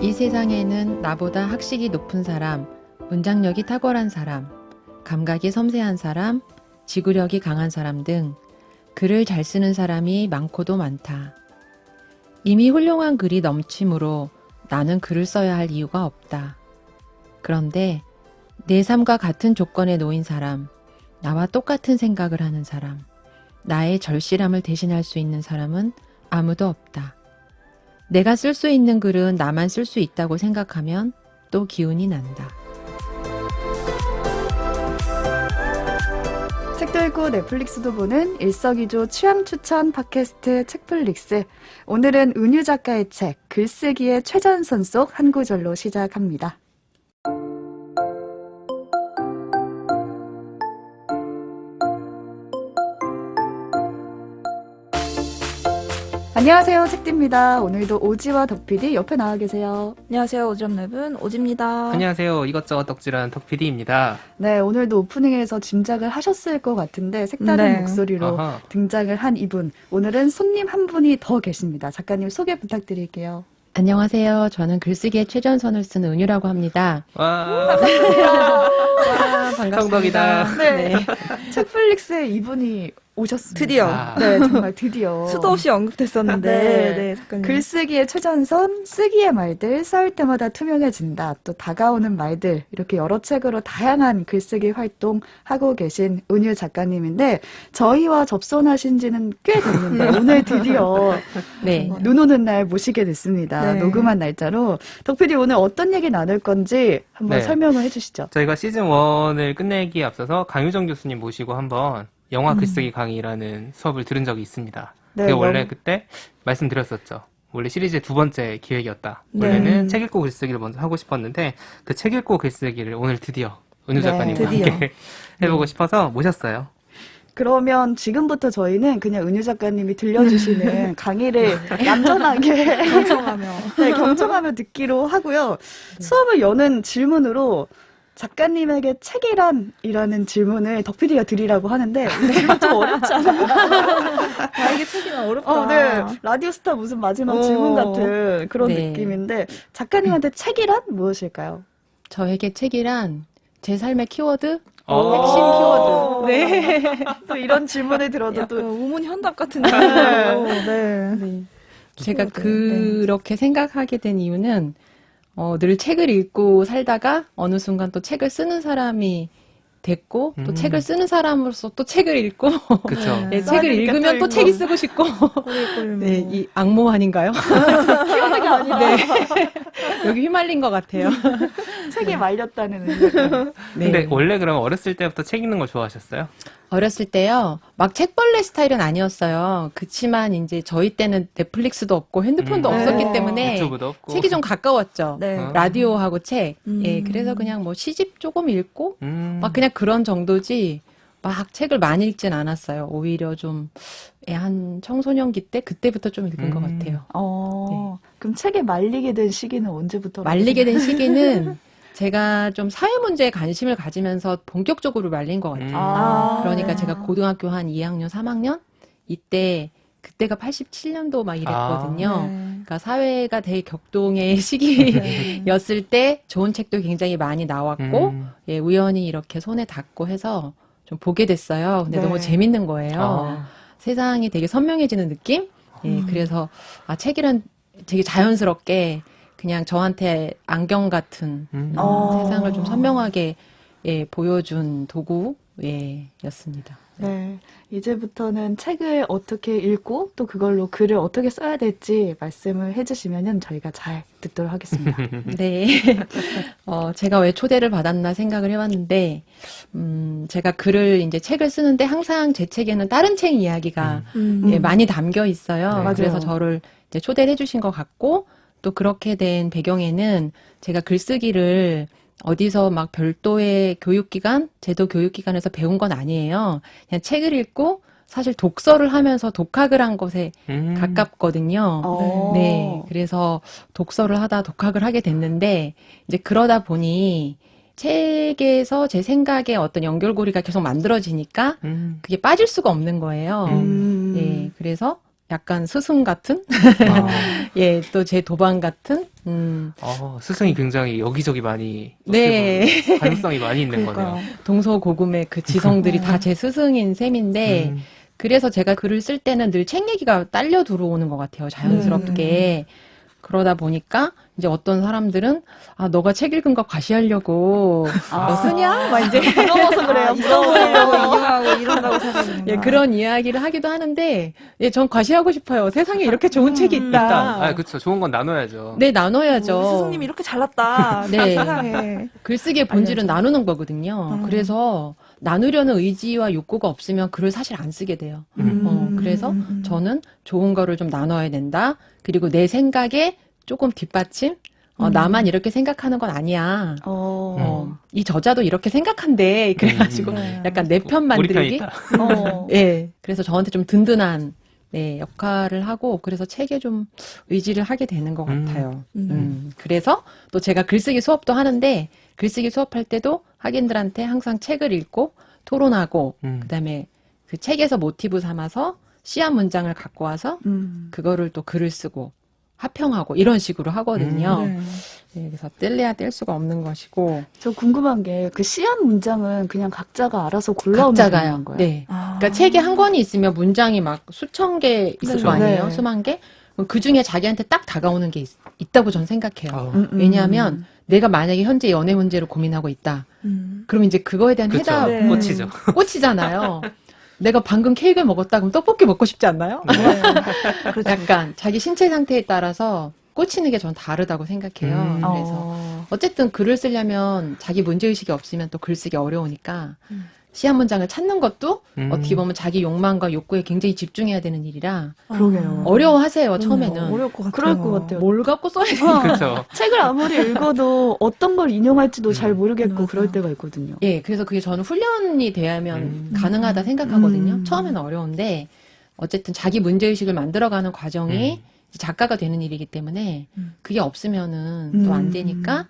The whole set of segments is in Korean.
이 세상에는 나보다 학식이 높은 사람, 문장력이 탁월한 사람, 감각이 섬세한 사람, 지구력이 강한 사람 등 글을 잘 쓰는 사람이 많고도 많다. 이미 훌륭한 글이 넘치므로 나는 글을 써야 할 이유가 없다. 그런데 내 삶과 같은 조건에 놓인 사람, 나와 똑같은 생각을 하는 사람, 나의 절실함을 대신할 수 있는 사람은 아무도 없다. 내가 쓸 수 있는 글은 나만 쓸 수 있다고 생각하면 또 기운이 난다. 책도 읽고 넷플릭스도 보는 일석이조 취향 추천 팟캐스트 책플릭스. 오늘은 은유 작가의 책 글쓰기의 최전선 속 한 구절로 시작합니다. 안녕하세요, 책디입니다. 오늘도 오지와 덕PD 옆에 나와 계세요. 안녕하세요. 오지랖랩은 오지입니다. 안녕하세요. 이것저것 덕질하는 덕PD입니다. 네, 오늘도 오프닝에서 짐작을 하셨을 것 같은데 색다른 네. 목소리로 아하. 등장을 한 이분. 오늘은 손님 한 분이 더 계십니다. 작가님 소개 부탁드릴게요. 안녕하세요. 저는 글쓰기의 최전선을 쓰는 은유라고 합니다. 와, 반갑습니다. 성덕이다. 네. 책플릭스에 이분이 오셨습니다. 드디어. 아. 네, 정말 드디어. 수도 없이 언급됐었는데. 네. 네, 작가님. 글쓰기의 최전선, 쓰기의 말들, 쌓을 때마다 투명해진다. 또 다가오는 말들, 이렇게 여러 책으로 다양한 글쓰기 활동 하고 계신 은유 작가님인데 저희와 접선하신 지는 꽤 됐는데 오늘 드디어 네. 눈 오는 날 모시게 됐습니다. 네. 녹음한 날짜로. 덕PD 오늘 어떤 얘기 나눌 건지 한번 네. 설명을 해주시죠. 저희가 시즌 1을 끝내기에 앞서서 강유정 교수님 모시고 한번 영화 글쓰기 강의라는 수업을 들은 적이 있습니다. 네, 그게 원래 너무- 그때 말씀드렸었죠. 원래 시리즈의 두 번째 기획이었다. 네. 원래는 책 읽고 글쓰기를 먼저 하고 싶었는데 그 책 읽고 글쓰기를 오늘 드디어 은유 네, 작가님과 드디어. 함께 해보고 싶어서 모셨어요. 그러면 지금부터 저희는 그냥 은유 작가님이 들려주시는 강의를 얌전하게 경청하며. 네, 경청하며 듣기로 하고요. 수업을 여는 질문으로 작가님에게 책이란이라는 질문을 덕PD가 드리라고 하는데 이 질문 좀 어렵지 않아요? 나에게 책이면 어렵다. 네. 라디오스타 무슨 마지막 오. 질문 같은 그런 네. 느낌인데 작가님한테 책이란 무엇일까요? 저에게 책이란 제 삶의 키워드? 오. 핵심 키워드. 네. 또 이런 질문을 들어도 약간 또 우문현답 같은 네. 느낌으로. 네. 네. 제가 키워드. 그렇게 생각하게 된 이유는 늘 책을 읽고 살다가 어느 순간 또 책을 쓰는 사람이 됐고 또 책을 쓰는 사람으로서 또 책을 읽고 그쵸. 네, 네. 책을 써니까 읽으면 또 또 읽고. 책이 쓰고 싶고 꼬리꼬리. 네, 이 악모 아닌가요? 키워드가 아니라 네. 여기 휘말린 것 같아요. 책에 말렸다는 의미가. 네. 근데 원래 그럼 어렸을 때부터 책 읽는 거 좋아하셨어요? 어렸을 때요, 막 책벌레 스타일은 아니었어요. 그치만 이제 저희 때는 넷플릭스도 없고 핸드폰도 네. 없었기 때문에 유튜브도 없고. 책이 좀 가까웠죠. 네. 어. 라디오하고 책. 음. 예, 그래서 그냥 뭐 시집 조금 읽고 막 음. 그냥 그런 정도지 막 책을 많이 읽진 않았어요. 오히려 좀 한 청소년기 때 그때부터 좀 읽은 것 같아요. 그럼 책에 말리게 된 시기는 언제부터? 말리게 된 시기는 제가 좀 사회 문제에 관심을 가지면서 본격적으로 말린 것 같아요. 그러니까 제가 고등학교 한 2학년, 3학년 그때가 87년도 막 이랬거든요. 네. 그러니까 사회가 되게 격동의 시기였을 때 좋은 책도 굉장히 많이 나왔고 예, 우연히 이렇게 손에 닿고 해서 좀 보게 됐어요. 근데 네. 너무 재밌는 거예요. 아. 세상이 되게 선명해지는 느낌? 예, 그래서 책이란 되게 자연스럽게 그냥 저한테 안경 같은 세상을 좀 선명하게 예, 보여준 도구 였습니다. 네. 이제부터는 책을 어떻게 읽고 또 그걸로 글을 어떻게 써야 될지 말씀을 해주시면은 저희가 잘 듣도록 하겠습니다. 네. 제가 왜 초대를 받았나 생각을 해봤는데, 제가 이제 책을 쓰는데 항상 제 책에는 다른 책 이야기가 예, 많이 담겨 있어요. 네. 맞아요. 그래서 저를 이제 초대를 해주신 것 같고, 또 그렇게 된 배경에는 제가 글쓰기를 어디서 막 별도의 교육기관, 제도 교육기관에서 배운 건 아니에요. 그냥 책을 읽고 사실 독서를 하면서 독학을 한 것에 가깝거든요. 네. 그래서 독서를 하다 독학을 하게 됐는데, 이제 그러다 보니 책에서 제 생각에 어떤 연결고리가 계속 만들어지니까 그게 빠질 수가 없는 거예요. 네. 그래서 약간 스승 같은? 아, 예, 또 제 도반 같은? 스승이 굉장히 여기저기 많이 네. 어떻게 보면 가능성이 많이 있는 그러니까. 거네요. 동서고금의 그 지성들이 다 제 스승인 셈인데, 음, 그래서 제가 글을 쓸 때는 늘 책 얘기가 딸려 들어오는 것 같아요. 자연스럽게. 그러다 보니까 이제 어떤 사람들은 아 너가 책 읽은 거 과시하려고 너 쓰냐? 막 이제 부러워서 그래요. 부러워하려고 인용하고 이런다고 생각하는 예, 그런 이야기를 하기도 하는데 예, 전 과시하고 싶어요. 세상에 이렇게 좋은 책이 있다. 일단, 그쵸. 좋은 건 나눠야죠. 네, 나눠야죠. 스승님이 이렇게 잘났다. 네. 세상에. 글쓰기의 본질은 알려줘. 나누는 거거든요. 그래서 나누려는 의지와 욕구가 없으면 글을 사실 안 쓰게 돼요. 그래서 저는 좋은 거를 좀 나눠야 된다. 그리고 내 생각에 조금 뒷받침? 나만 이렇게 생각하는 건 아니야. 이 저자도 이렇게 생각한대. 그래가지고 네. 약간 내 편 우리 편이 만들기? 있다. 예. 그래서 저한테 좀 든든한 네, 역할을 하고 그래서 책에 좀 의지를 하게 되는 것 같아요. 그래서 또 제가 글쓰기 수업도 하는데 글쓰기 수업할 때도 학인들한테 항상 책을 읽고 토론하고 그다음에 그 책에서 모티브 삼아서 시한 문장을 갖고 와서 그거를 또 글을 쓰고 합평하고 이런 식으로 하거든요. 네. 네, 그래서 뗄래야 뗄 수가 없는 것이고 저 궁금한 게 그 시한 문장은 그냥 각자가 알아서 골라오면 각자가요. 되는 거예요? 네. 아. 그러니까 책에 한 권이 있으면 문장이 막 수천 개 있을 네. 거 아니에요? 네. 수만 개? 그 중에 자기한테 딱 다가오는 게 있다고 저는 생각해요. 아, 왜냐하면 내가 만약에 현재 연애 문제를 고민하고 있다. 그럼 이제 그거에 대한 그쵸. 해답 네. 꽂히죠. 꽂히잖아요. 내가 방금 케이크를 먹었다 그럼 떡볶이 먹고 싶지 않나요? 그렇죠. 약간 자기 신체 상태에 따라서 꽂히는 게 전 다르다고 생각해요. 그래서 어쨌든 글을 쓰려면 자기 문제의식이 없으면 또 글쓰기 어려우니까 시한 문장을 찾는 것도 어떻게 보면 자기 욕망과 욕구에 굉장히 집중해야 되는 일이라 그러게요. 어려워하세요, 처음에는. 어려울 것 같아요. 그럴 것 같아요. 뭘 갖고 써야 돼? 그쵸. 책을 아무리 읽어도 어떤 걸 인용할지도 잘 모르겠고 맞아요. 그럴 때가 있거든요. 예, 그래서 그게 저는 훈련이 돼야면 가능하다 생각하거든요. 처음에는 어려운데 어쨌든 자기 문제의식을 만들어가는 과정이 이제 작가가 되는 일이기 때문에 그게 없으면은 또 안 되니까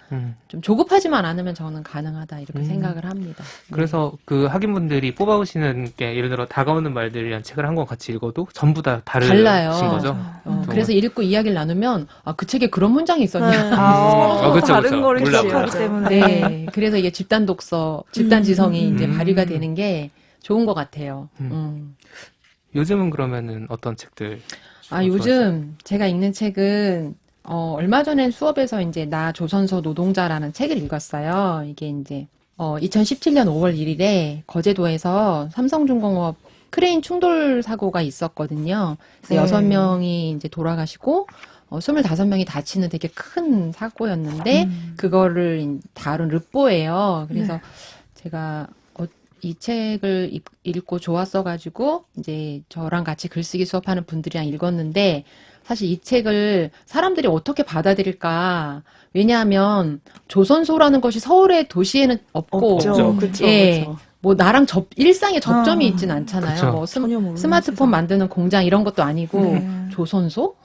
좀 조급하지만 않으면 저는 가능하다 이렇게 생각을 합니다. 그래서 그 학인분들이 뽑아오시는 게 예를 들어 다가오는 말들이란 책을 한 권 같이 읽어도 전부 다 다르신 달라요. 거죠. 그래서 읽고 이야기를 나누면 아, 그 책에 그런 문장이 있었냐. 서로 그쵸, 다른 그쵸. 거를 몰라, 기억하기 몰라. 때문에. 네, 그래서 이게 집단 독서, 집단 지성이 이제 음. 발휘가 되는 게 좋은 것 같아요. 요즘은 그러면은 어떤 책들? 아, 요즘 제가 읽는 책은, 얼마 전에 수업에서 이제 나 조선소 노동자라는 책을 읽었어요. 이게 이제, 2017년 5월 1일에 거제도에서 삼성중공업 크레인 충돌 사고가 있었거든요. 그래서 네. 6명이 이제 돌아가시고, 25명이 다치는 되게 큰 사고였는데, 그거를 다룬 르뽀예요. 그래서 제가 이 책을 읽고 좋았어가지고, 이제 저랑 같이 글쓰기 수업하는 분들이랑 읽었는데, 사실 이 책을 사람들이 어떻게 받아들일까. 왜냐하면, 조선소라는 것이 서울의 도시에는 없고, 없죠. 그쵸, 예. 그쵸. 뭐 나랑 일상에 접점이 있진 않잖아요. 그쵸. 뭐 전혀 모르는 스마트폰 만드는 공장 이런 것도 아니고, 네. 조선소?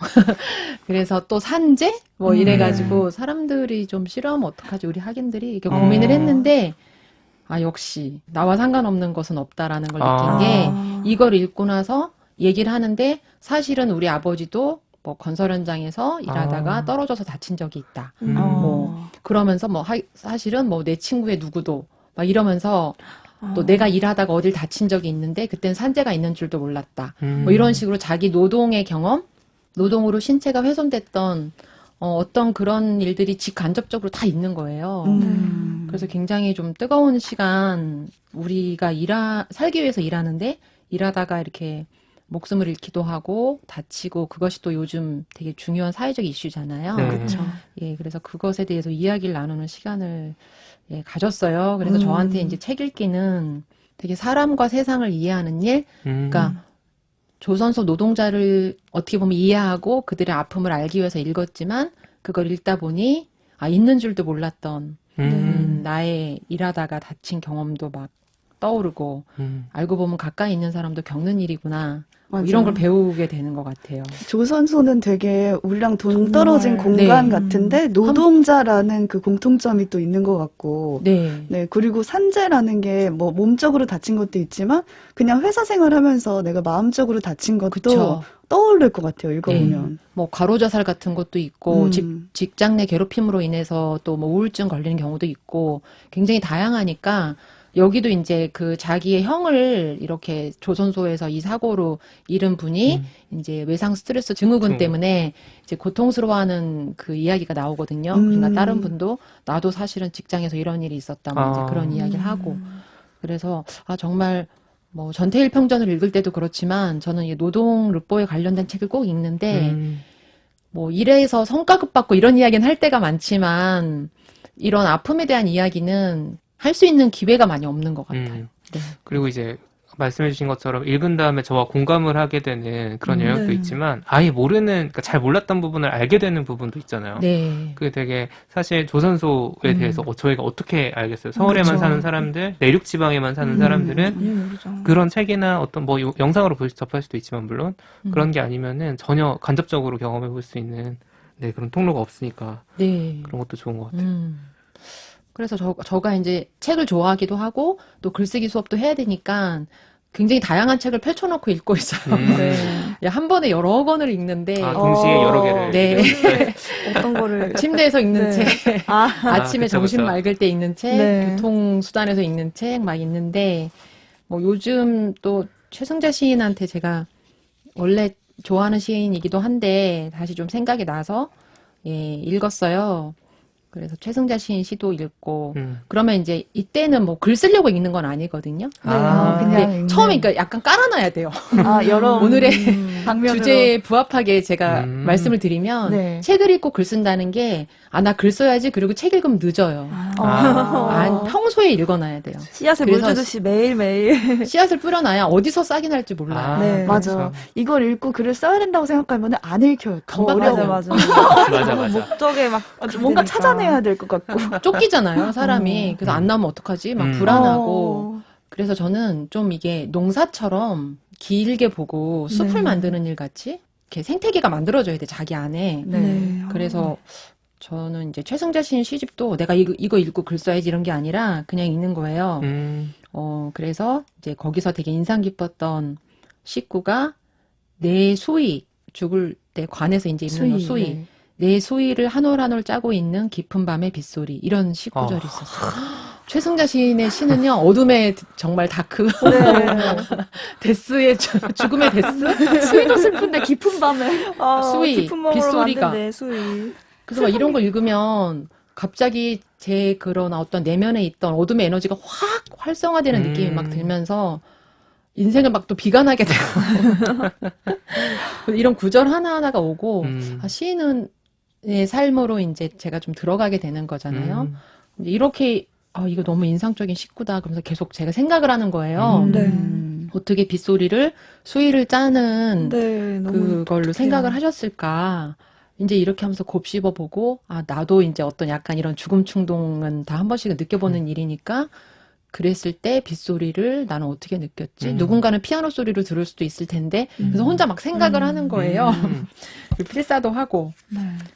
그래서 또 산재? 뭐 이래가지고 사람들이 좀 싫어하면 어떡하지? 우리 학인들이 이렇게 고민을 했는데, 아, 역시 나와 상관없는 것은 없다라는 걸 느낀 게 이걸 읽고 나서 얘기를 하는데 사실은 우리 아버지도 뭐 건설 현장에서 일하다가 떨어져서 다친 적이 있다. 뭐 그러면서 뭐 사실은 뭐 내 친구의 누구도 막 이러면서 또 내가 일하다가 어딜 다친 적이 있는데 그땐 산재가 있는 줄도 몰랐다. 뭐 이런 식으로 자기 노동의 경험, 노동으로 신체가 훼손됐던 어떤 그런 일들이 직간접적으로 다 있는 거예요. 그래서 굉장히 좀 뜨거운 시간, 우리가 살기 위해서 일하는데, 일하다가 이렇게 목숨을 잃기도 하고, 다치고, 그것이 또 요즘 되게 중요한 사회적 이슈잖아요. 네. 그렇죠. 예, 그래서 그것에 대해서 이야기를 나누는 시간을 예, 가졌어요. 그래서 저한테 이제 책 읽기는 되게 사람과 세상을 이해하는 일, 그러니까 조선소 노동자를 어떻게 보면 이해하고 그들의 아픔을 알기 위해서 읽었지만 그걸 읽다 보니 아 있는 줄도 몰랐던 나의 일하다가 다친 경험도 막 떠오르고 알고 보면 가까이 있는 사람도 겪는 일이구나 뭐 이런 걸 배우게 되는 것 같아요. 조선소는 되게 우리랑 정말, 동떨어진 공간 네. 같은데 노동자라는 그 공통점이 또 있는 것 같고 네. 네, 그리고 산재라는 게 뭐 몸적으로 다친 것도 있지만 그냥 회사 생활하면서 내가 마음적으로 다친 것도 그쵸. 떠오를 것 같아요. 읽어보면. 뭐 과로자살 같은 것도 있고 음. 직장 내 괴롭힘으로 인해서 또 뭐 우울증 걸리는 경우도 있고 굉장히 다양하니까 여기도 이제 그 자기의 형을 이렇게 조선소에서 이 사고로 잃은 분이 이제 외상 스트레스 증후군 증후군. 때문에 이제 고통스러워하는 그 이야기가 나오거든요. 음. 그러니까 다른 분도 나도 사실은 직장에서 이런 일이 있었다 뭐 이제 아. 그런 이야기를 하고 그래서 정말 뭐 전태일 평전을 읽을 때도 그렇지만 저는 이 노동 르뽀에 관련된 책을 꼭 읽는데 뭐 일에서 성과급 받고 이런 이야기는 할 때가 많지만 이런 아픔에 대한 이야기는 할 수 있는 기회가 많이 없는 것 같아요. 네. 그리고 이제 말씀해주신 것처럼 읽은 다음에 저와 공감을 하게 되는 그런 영역도 네. 있지만 아예 모르는, 그러니까 잘 몰랐던 부분을 알게 되는 부분도 있잖아요. 네. 그게 되게 사실 조선소에 대해서 저희가 어떻게 알겠어요? 서울에만 그쵸. 사는 사람들, 내륙 지방에만 사는 사람들은 아니, 모르죠. 그런 책이나 어떤 뭐 영상으로 접할 수도 있지만 물론 음. 그런 게 아니면은 전혀 간접적으로 경험해 볼 수 있는 그런 통로가 없으니까 네. 그런 것도 좋은 것 같아요. 그래서 저가 이제 책을 좋아하기도 하고 또 글쓰기 수업도 해야 되니까 굉장히 다양한 책을 펼쳐놓고 읽고 있어요. 네. 야, 한 번에 여러 권을 읽는데 아, 동시에 여러 개를. 네. 읽으셨어요? 어떤 거를. 침대에서 읽는 네. 책, 아, 아침에 그쵸, 점심 그쵸. 맑을 때 읽는 책, 네. 교통수단에서 읽는 책 막 있는데 뭐 요즘 또 최승자 시인한테 제가 원래 좋아하는 시인이기도 한데 다시 좀 생각이 나서 읽었어요. 그래서 최승자 시인 시도 읽고 그러면 이제 이때는 뭐 글 쓰려고 읽는 건 아니거든요. 아, 그냥 근데 읽는. 처음에 그러니까 약간 깔아놔야 돼요. 여러 오늘의 방면으로. 주제에 부합하게 제가 음. 말씀을 드리면 네. 책을 읽고 글 쓴다는 게 나 글 써야지 그리고 책 읽으면 늦어요. 평소에 읽어놔야 돼요. 씨앗에 물 그래서 주듯이 매일매일. 씨앗을 뿌려놔야 어디서 싹이 날지 몰라요. 네. 맞아. 그렇죠. 이걸 읽고 글을 써야 된다고 생각하면 안 읽혀요. 더 금방 어려워요. 맞아. 맞아, 맞아. 목적에 막. 뭔가 되니까. 찾아내야 될 것 같고. 쫓기잖아요, 사람이. 그래서 안 나오면 어떡하지? 막 불안하고. 그래서 저는 좀 이게 농사처럼 길게 보고 숲을 네. 만드는 일 같이 이렇게 생태계가 만들어져야 돼, 자기 안에. 네. 그래서 저는 이제 최승자 시인 시집도 내가 이거 읽고 글 써야지 이런 게 아니라 그냥 읽는 거예요. 그래서 이제 거기서 되게 인상 깊었던 식구가 내 수위, 죽을 때 관에서 이제 읽는 거 수위. 네. 내 수위를 한 올 한 올 짜고 있는 깊은 밤의 빗소리. 이런 시구절이 있었어요. 최승자 시인의 시는요, 어둠의 정말 다크. 네. 데스의 죽음의 데스? 수위도 슬픈데 깊은 밤에. 수위, 깊은 몸으로 빗소리가. 만든 내 수위. 그래서 막 이런 걸 읽으면 갑자기 제 그런 어떤 내면에 있던 어둠의 에너지가 확 활성화되는 느낌이 막 들면서 인생을 막 또 비관하게 되고 이런 구절 하나하나가 오고 시인은 의 삶으로 이제 제가 좀 들어가게 되는 거잖아요. 근데 이렇게 이거 너무 인상적인 식구다. 그러면서 계속 제가 생각을 하는 거예요. 어떻게 빗소리를 수위를 짜는 네, 너무 그걸로 독특해요. 생각을 하셨을까? 이제 이렇게 하면서 곱씹어 보고, 나도 이제 어떤 약간 이런 죽음 충동은 다 한 번씩은 느껴보는 일이니까, 그랬을 때 빗소리를 나는 어떻게 느꼈지? 누군가는 피아노 소리로 들을 수도 있을 텐데, 그래서 혼자 막 생각을 하는 거예요. 필사도 하고.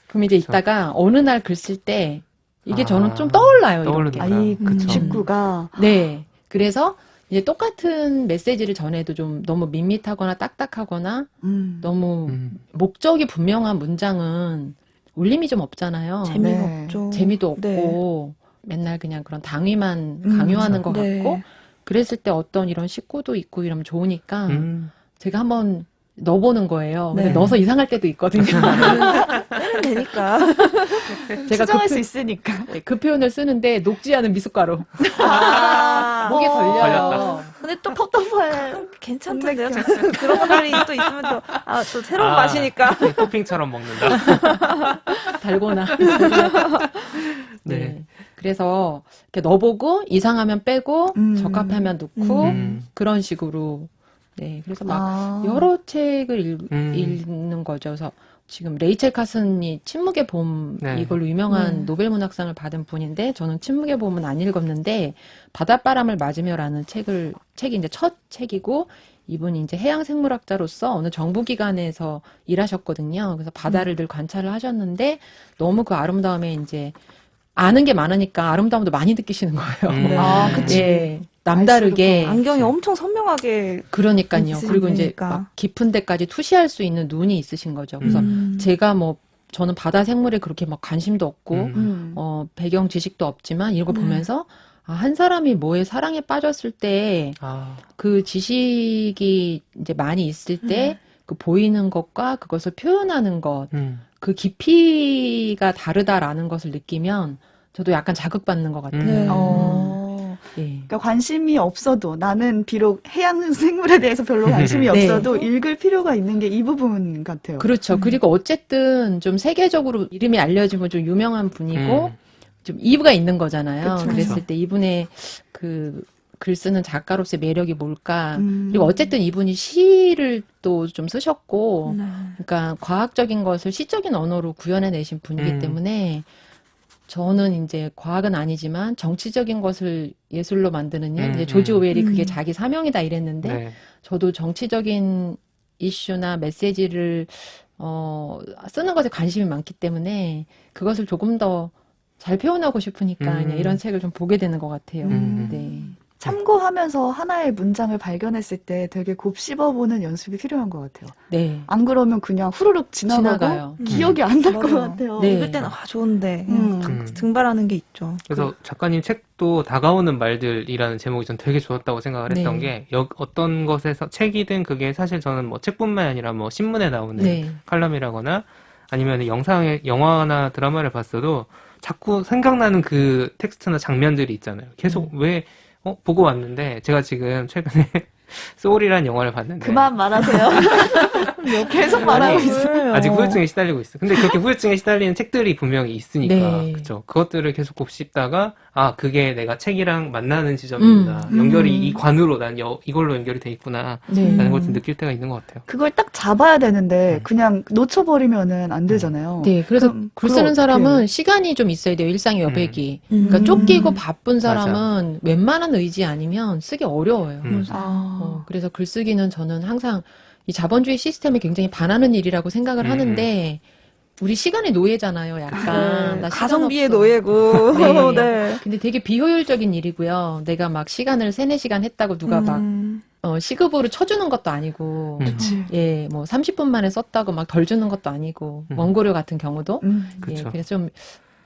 그럼 이제 이따가 어느 날 글 쓸 때, 이게 저는 좀 떠올라요, 이렇게. 떠오르는구나. 이 식구가. 네. 그래서 이제 똑같은 메시지를 전해도 좀 너무 밋밋하거나 딱딱하거나 너무 목적이 분명한 문장은 울림이 좀 없잖아요. 재미가 네. 없죠. 재미도 네. 없고 맨날 그냥 그런 당위만 강요하는 것 네. 같고 그랬을 때 어떤 이런 식구도 있고 이러면 좋으니까 제가 한번 넣어보는 거예요. 근데 네. 넣어서 이상할 때도 있거든요. 빼면 되니까. 제가 수정할 그, 수 있으니까. 그 표현을 쓰는데 녹지 않은 미숫가루. 목에 걸려요. 걸렸다. 근데 또 텁텁해. 괜찮던데요? 그런 분들이 또 있으면 또 새로운 맛이니까. 토핑처럼 먹는다. 달고나. 네. 그래서 이렇게 넣어보고 이상하면 빼고 적합하면 넣고 그런 식으로. 네. 그래서 막 여러 책을 읽는 거죠. 그래서 지금 레이첼 카슨이 침묵의 봄 네. 이걸로 유명한 노벨 문학상을 받은 분인데 저는 침묵의 봄은 안 읽었는데 바닷바람을 맞으며라는 책이 이제 첫 책이고 이분이 이제 해양 생물학자로서 어느 정부기관에서 일하셨거든요. 그래서 바다를 늘 관찰을 하셨는데 너무 그 아름다움에 이제 아는 게 많으니까 아름다움도 많이 느끼시는 거예요. 그치. 예. 남다르게 안경이 엄청 선명하게 그러니까요. 있으신 그리고 이제 분이니까. 막 깊은 데까지 투시할 수 있는 눈이 있으신 거죠. 그래서 제가 뭐 저는 바다 생물에 그렇게 막 관심도 없고 배경 지식도 없지만 이런 거 네. 보면서 한 사람이 뭐에 사랑에 빠졌을 때 그 지식이 이제 많이 있을 때 그 보이는 것과 그것을 표현하는 것, 그 깊이가 다르다라는 것을 느끼면 저도 약간 자극받는 것 같아요. 네. 예. 그러니까 관심이 없어도 나는 비록 해양 생물에 대해서 별로 관심이 네. 없어도 읽을 필요가 있는 게 이 부분 같아요. 그렇죠. 그리고 어쨌든 좀 세계적으로 이름이 알려지고 좀 유명한 분이고 좀 이유가 있는 거잖아요. 그쵸. 그랬을 때 이분의 그 글 쓰는 작가로서의 매력이 뭘까? 음. 그리고 어쨌든 이분이 시를 또 좀 쓰셨고, 네. 그러니까 과학적인 것을 시적인 언어로 구현해내신 분이기 때문에 저는 이제 과학은 아니지만 정치적인 것을 예술로 만드는 일, 이제 조지 오웰이 그게 자기 사명이다 이랬는데 네. 저도 정치적인 이슈나 메시지를 쓰는 것에 관심이 많기 때문에 그것을 조금 더 잘 표현하고 싶으니까 그냥 이런 책을 좀 보게 되는 것 같아요. 네. 참고하면서 하나의 문장을 발견했을 때 되게 곱씹어보는 연습이 필요한 것 같아요. 네. 안 그러면 그냥 후루룩 지나가고 지나가요. 기억이 안 날 것 맞아요. 같아요. 네. 읽을 때는 좋은데 등발하는 게 있죠. 그래서 작가님 책도 다가오는 말들이라는 제목이 전 되게 좋았다고 생각을 했던 네. 게 어떤 것에서 책이든 그게 사실 저는 뭐 책뿐만 아니라 뭐 신문에 나오는 네. 칼럼이라거나 아니면 영화나 드라마를 봤어도 자꾸 생각나는 그 텍스트나 장면들이 있잖아요. 계속 왜 보고 왔는데 제가 지금 최근에 소울이라는 영화를 봤는데 그만 말하세요. 계속 말하고 아니, 있어요. 아직 후유증에 시달리고 있어. 근데 그렇게 후유증에 시달리는 책들이 분명히 있으니까 네. 그쵸. 그것들을 계속 곱씹다가 그게 내가 책이랑 만나는 지점이구나. 연결이 이 관으로 난 이걸로 연결이 돼 있구나. 네. 라는 걸 좀 느낄 때가 있는 것 같아요. 그걸 딱 잡아야 되는데 그냥 놓쳐버리면은 안 되잖아요. 네, 그래서 그럼 글 그걸 쓰는 어떻게 사람은 해요? 시간이 좀 있어야 돼요. 일상의 여백이. 그러니까 쫓기고 바쁜 사람은 웬만한 의지 아니면 쓰기 어려워요. 그래서 글쓰기는 저는 항상 이 자본주의 시스템에 굉장히 반하는 일이라고 생각을 하는데 우리 시간의 노예잖아요. 약간 나 시간 가성비의 없어. 노예고. 네. 네. 근데 되게 비효율적인 일이고요. 내가 막 시간을 3, 4시간 했다고 누가 막 시급으로 쳐주는 것도 아니고 그치. 예, 뭐 30분 만에 썼다고 막 덜 주는 것도 아니고 원고료 같은 경우도 예, 그쵸. 그래서 좀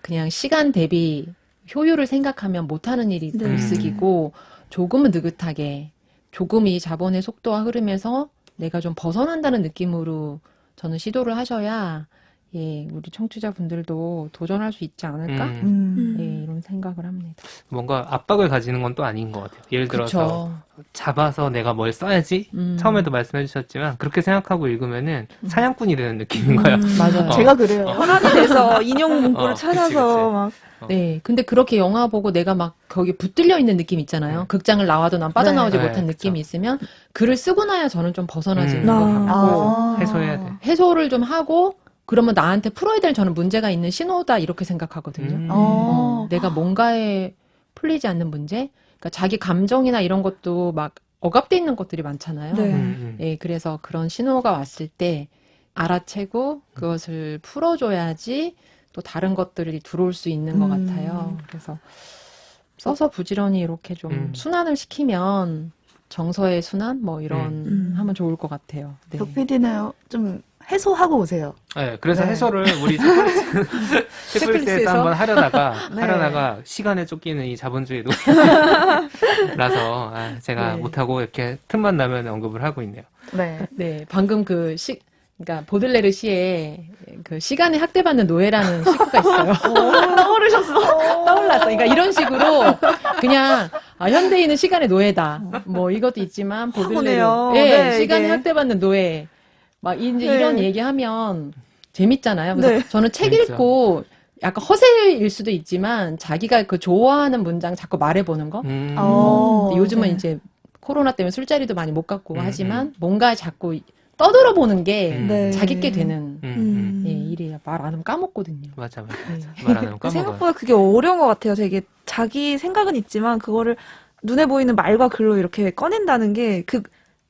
그냥 시간 대비 효율을 생각하면 못하는 일이 네. 글쓰기고 조금은 느긋하게 조금이 자본의 속도와 흐름에서 내가 좀 벗어난다는 느낌으로 저는 시도를 하셔야 예, 우리 청취자분들도 도전할 수 있지 않을까? 예, 이런 생각을 합니다. 뭔가 압박을 가지는 건 또 아닌 것 같아요. 예를 들어서 그쵸. 잡아서 내가 뭘 써야지? 처음에도 말씀해 주셨지만 그렇게 생각하고 읽으면은 사냥꾼이 되는 느낌인 거야. 맞아요. 제가 그래요. 현안이 돼서 인용 문구를 그치, 찾아서 그치. 막 네, 근데 그렇게 영화 보고 내가 막 거기 붙들려 있는 느낌 있잖아요. 극장을 나와도 난 빠져나오지 네. 못한 네, 느낌이 있으면 글을 쓰고 나야 저는 좀 벗어나지는 아. 것 같고 해소해야 돼. 해소를 좀 하고 그러면 나한테 풀어야 될 저는 문제가 있는 신호다 이렇게 생각하거든요. 내가 뭔가에 풀리지 않는 문제, 그러니까 자기 감정이나 이런 것도 막 억압돼 있는 것들이 많잖아요. 네. 예, 그래서 그런 신호가 왔을 때 알아채고 그것을 풀어줘야지 또 다른 것들이 들어올 수 있는 것 같아요. 그래서 써서 부지런히 이렇게 좀 순환을 시키면 정서의 순환 뭐 이런 하면 좋을 것 같아요. 네. 덕 PD는 좀 해소하고 오세요. 네, 그래서 네. 해소를 우리 책플리스에서 책플리스에서? 한번 하려다가 네. 시간에 쫓기는 이 자본주의 노예라서 제가 네. 못하고 이렇게 틈만 나면 언급을 하고 있네요. 네. 네, 방금 그러니까 보들레르 시에 그 시간에 학대받는 노예라는 시구가 있어요. 떠올랐어. 그러니까 이런 식으로 그냥 현대인은 시간의 노예다. 뭐 이것도 있지만 보들레르, 하고네요. 예, 네, 시간에 이게. 학대받는 노예. 막 이제 네. 이런 얘기하면 재밌잖아요. 그래서 네. 저는 책 재밌죠. 읽고 약간 허세일 수도 있지만 자기가 그 좋아하는 문장 자꾸 말해보는 거. 근데 요즘은 네. 이제 코로나 때문에 술자리도 많이 못 갔고 하지만 뭔가 자꾸 떠들어 보는 게 네. 자기께 되는 예, 음. 일이에요. 말 안 하면 까먹거든요. 맞아. 네. 말 안 하면 까먹어요. 생각보다 그게 어려운 것 같아요. 되게 자기 생각은 있지만 그거를 눈에 보이는 말과 글로 이렇게 꺼낸다는 게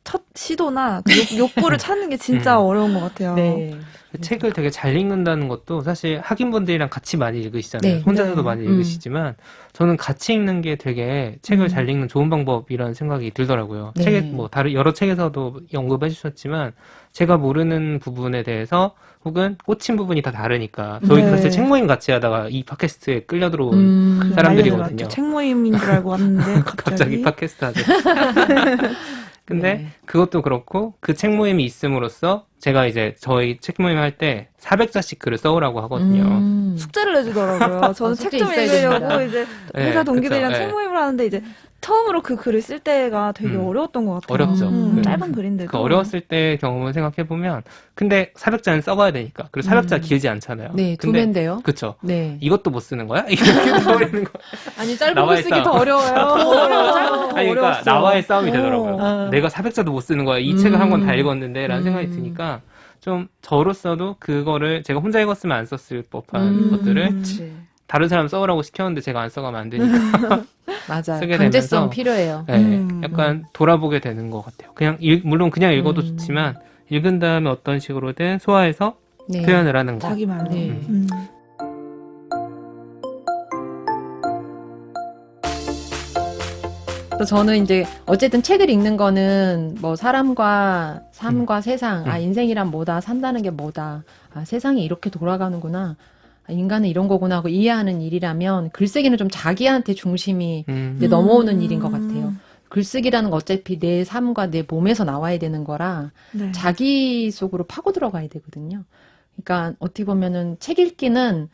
첫 시도나 그 욕구를 찾는 게 진짜 어려운 것 같아요. 네. 그 책을 되게 잘 읽는다는 것도 사실 학인분들이랑 같이 많이 읽으시잖아요. 네. 혼자서도 네. 많이 읽으시지만 저는 같이 읽는 게 되게 책을 잘 읽는 좋은 방법이라는 생각이 들더라고요. 네. 책에 뭐 다른 여러 책에서도 언급해 주셨지만 제가 모르는 부분에 대해서 혹은 꽂힌 부분이 다 다르니까 저희 네. 사실 책 모임 같이 하다가 이 팟캐스트에 끌려 들어온 그래서 사람들이거든요. 난리가 났죠. 책 모임인 줄 알고 왔는데 갑자기 팟캐스트 하죠. 근데 네. 그것도 그렇고 그 책 모임이 있음으로써 제가 이제 저희 책 모임 할 때 400자씩 글을 써오라고 하거든요. 숙제를 내주더라고요. 저는 숙제 책 좀 있어야 읽으려고 됩니다. 이제 네, 회사 동기들이랑 그쵸, 책 네. 모임을 하는데 이제 처음으로 그 글을 쓸 때가 되게 어려웠던 것 같아요. 어렵죠. 짧은 글인데도. 그 어려웠을 때 경험을 생각해보면 근데 400자는 써가야 되니까 그리고 400자 길지 않잖아요. 네, 두 근데 배인데요. 그쵸. 네. 이것도 못 쓰는 거야? 이렇게 버리는 거. 아니, 짧은 나와의 거 쓰기 싸움. 더 어려워요. 아니, 그러니까 나와의 싸움이 되더라고요. 아. 내가 400자도 못 쓰는 거야. 이 책을 한 권 다 음. 읽었는데 라는 생각이 드니까 좀 저로서도 그거를 제가 혼자 읽었으면 안 썼을 법한 것들을 그치. 다른 사람 써오라고 시켰는데 제가 안 써가면 안 되니까 맞아요. 쓰게 강제성 되면서 필요해요. 네, 약간 돌아보게 되는 것 같아요. 그냥 물론 그냥 읽어도 음. 좋지만 읽은 다음에 어떤 식으로든 소화해서 네. 표현을 하는 거. 자기 말로. 네. 또 저는 이제 어쨌든 책을 읽는 거는 뭐 사람과 삶과 세상, 인생이란 뭐다, 산다는 게 뭐다, 세상이 이렇게 돌아가는구나, 인간은 이런 거구나 하고 이해하는 일이라면 글쓰기는 좀 자기한테 중심이 이제 넘어오는 일인 것 같아요. 글쓰기라는 건 어차피 내 삶과 내 몸에서 나와야 되는 거라 네. 자기 속으로 파고 들어가야 되거든요. 그러니까 어떻게 보면은 책 읽기는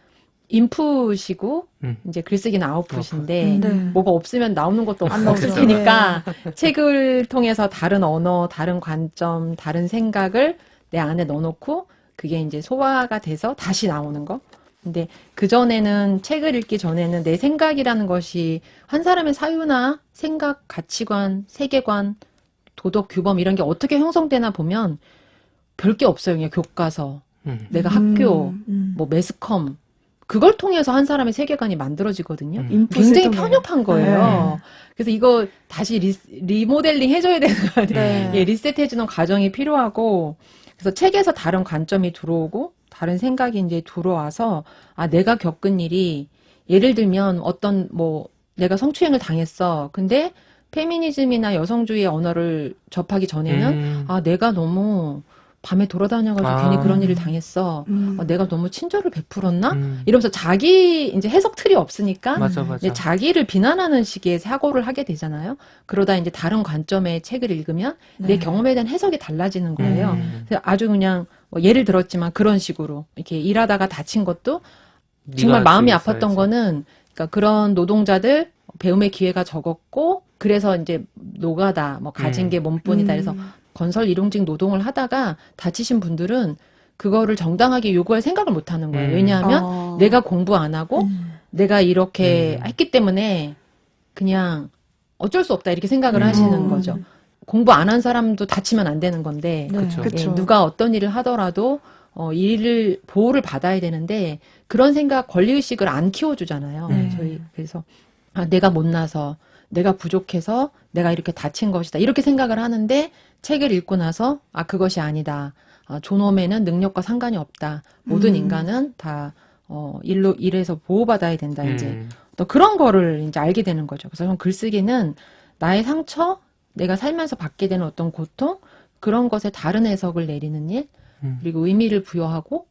인풋이고 이제 글쓰기는 아웃풋인데 네. 뭐가 없으면 나오는 것도 안 없을 나오죠. 테니까 책을 통해서 다른 언어, 다른 관점, 다른 생각을 내 안에 넣어놓고 그게 이제 소화가 돼서 다시 나오는 거. 근데 그전에는 책을 읽기 전에는 내 생각이라는 것이 한 사람의 사유나 생각, 가치관, 세계관, 도덕, 규범 이런 게 어떻게 형성되나 보면 별게 없어요. 그냥 교과서, 내가 학교, 뭐 매스컴 그걸 통해서 한 사람의 세계관이 만들어지거든요. 굉장히 편협한 거예요. 그래서 이거 다시 리모델링 해줘야 되는 거 아니에요. 네. 예, 리셋해주는 과정이 필요하고 그래서 책에서 다른 관점이 들어오고 다른 생각이 이제 들어와서 내가 겪은 일이 예를 들면 어떤 뭐 내가 성추행을 당했어. 근데 페미니즘이나 여성주의의 언어를 접하기 전에는 내가 너무 밤에 돌아다녀가지고 괜히 그런 일을 당했어. 내가 너무 친절을 베풀었나? 이러면서 자기 이제 해석 틀이 없으니까 맞아. 이제 자기를 비난하는 식의 사고를 하게 되잖아요. 그러다 이제 다른 관점의 책을 읽으면 내 경험에 대한 해석이 달라지는 거예요. 그래서 아주 그냥 뭐 예를 들었지만 그런 식으로 이렇게 일하다가 다친 것도 정말 마음이 아팠던 거는 그러니까 그런 노동자들 배움의 기회가 적었고 그래서 이제 노가다 뭐 가진 게 몸뿐이다. 그래서 건설 일용직 노동을 하다가 다치신 분들은 그거를 정당하게 요구할 생각을 못 하는 거예요. 왜냐하면 내가 공부 안 하고 내가 이렇게 했기 때문에 그냥 어쩔 수 없다 이렇게 생각을 하시는 거죠. 공부 안 한 사람도 다치면 안 되는 건데 그쵸. 예, 누가 어떤 일을 하더라도 일을 보호를 받아야 되는데 그런 생각 권리의식을 안 키워주잖아요. 저희 그래서 내가 못나서 내가 부족해서 내가 이렇게 다친 것이다 이렇게 생각을 하는데 책을 읽고 나서 그것이 아니다. 존엄에는 능력과 상관이 없다. 모든 인간은 다 일에서 보호받아야 된다. 이제 또 그런 거를 이제 알게 되는 거죠. 그래서 저는 글쓰기는 나의 상처, 내가 살면서 받게 되는 어떤 고통 그런 것에 다른 해석을 내리는 일, 그리고 의미를 부여하고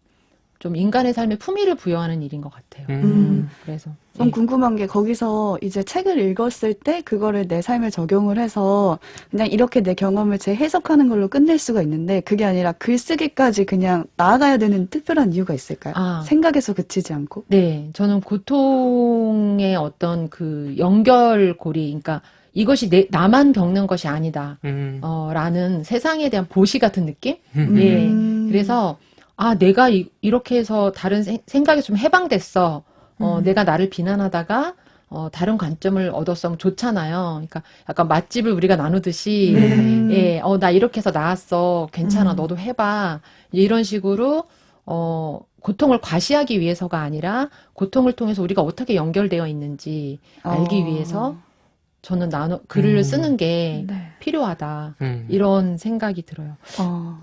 좀 인간의 삶에 품위를 부여하는 일인 것 같아요. 그래서 좀 궁금한 게 거기서 이제 책을 읽었을 때 그거를 내 삶에 적용을 해서 그냥 이렇게 내 경험을 재해석하는 걸로 끝낼 수가 있는데 그게 아니라 글쓰기까지 그냥 나아가야 되는 특별한 이유가 있을까요? 생각에서 그치지 않고? 네, 저는 고통의 어떤 그 연결고리, 그러니까 이것이 나만 겪는 것이 아니다. 라는 세상에 대한 보시 같은 느낌? 예. 그래서 내가 이렇게 해서 다른 생각에 좀 해방됐어. 내가 나를 비난하다가 다른 관점을 얻었으면 좋잖아요. 그러니까 약간 맛집을 우리가 나누듯이 예, 나 이렇게 해서 나았어. 괜찮아. 너도 해봐. 이런 식으로 고통을 과시하기 위해서가 아니라 고통을 통해서 우리가 어떻게 연결되어 있는지 알기 위해서 저는 글을 쓰는 게 네. 필요하다. 음. 이런 생각이 들어요.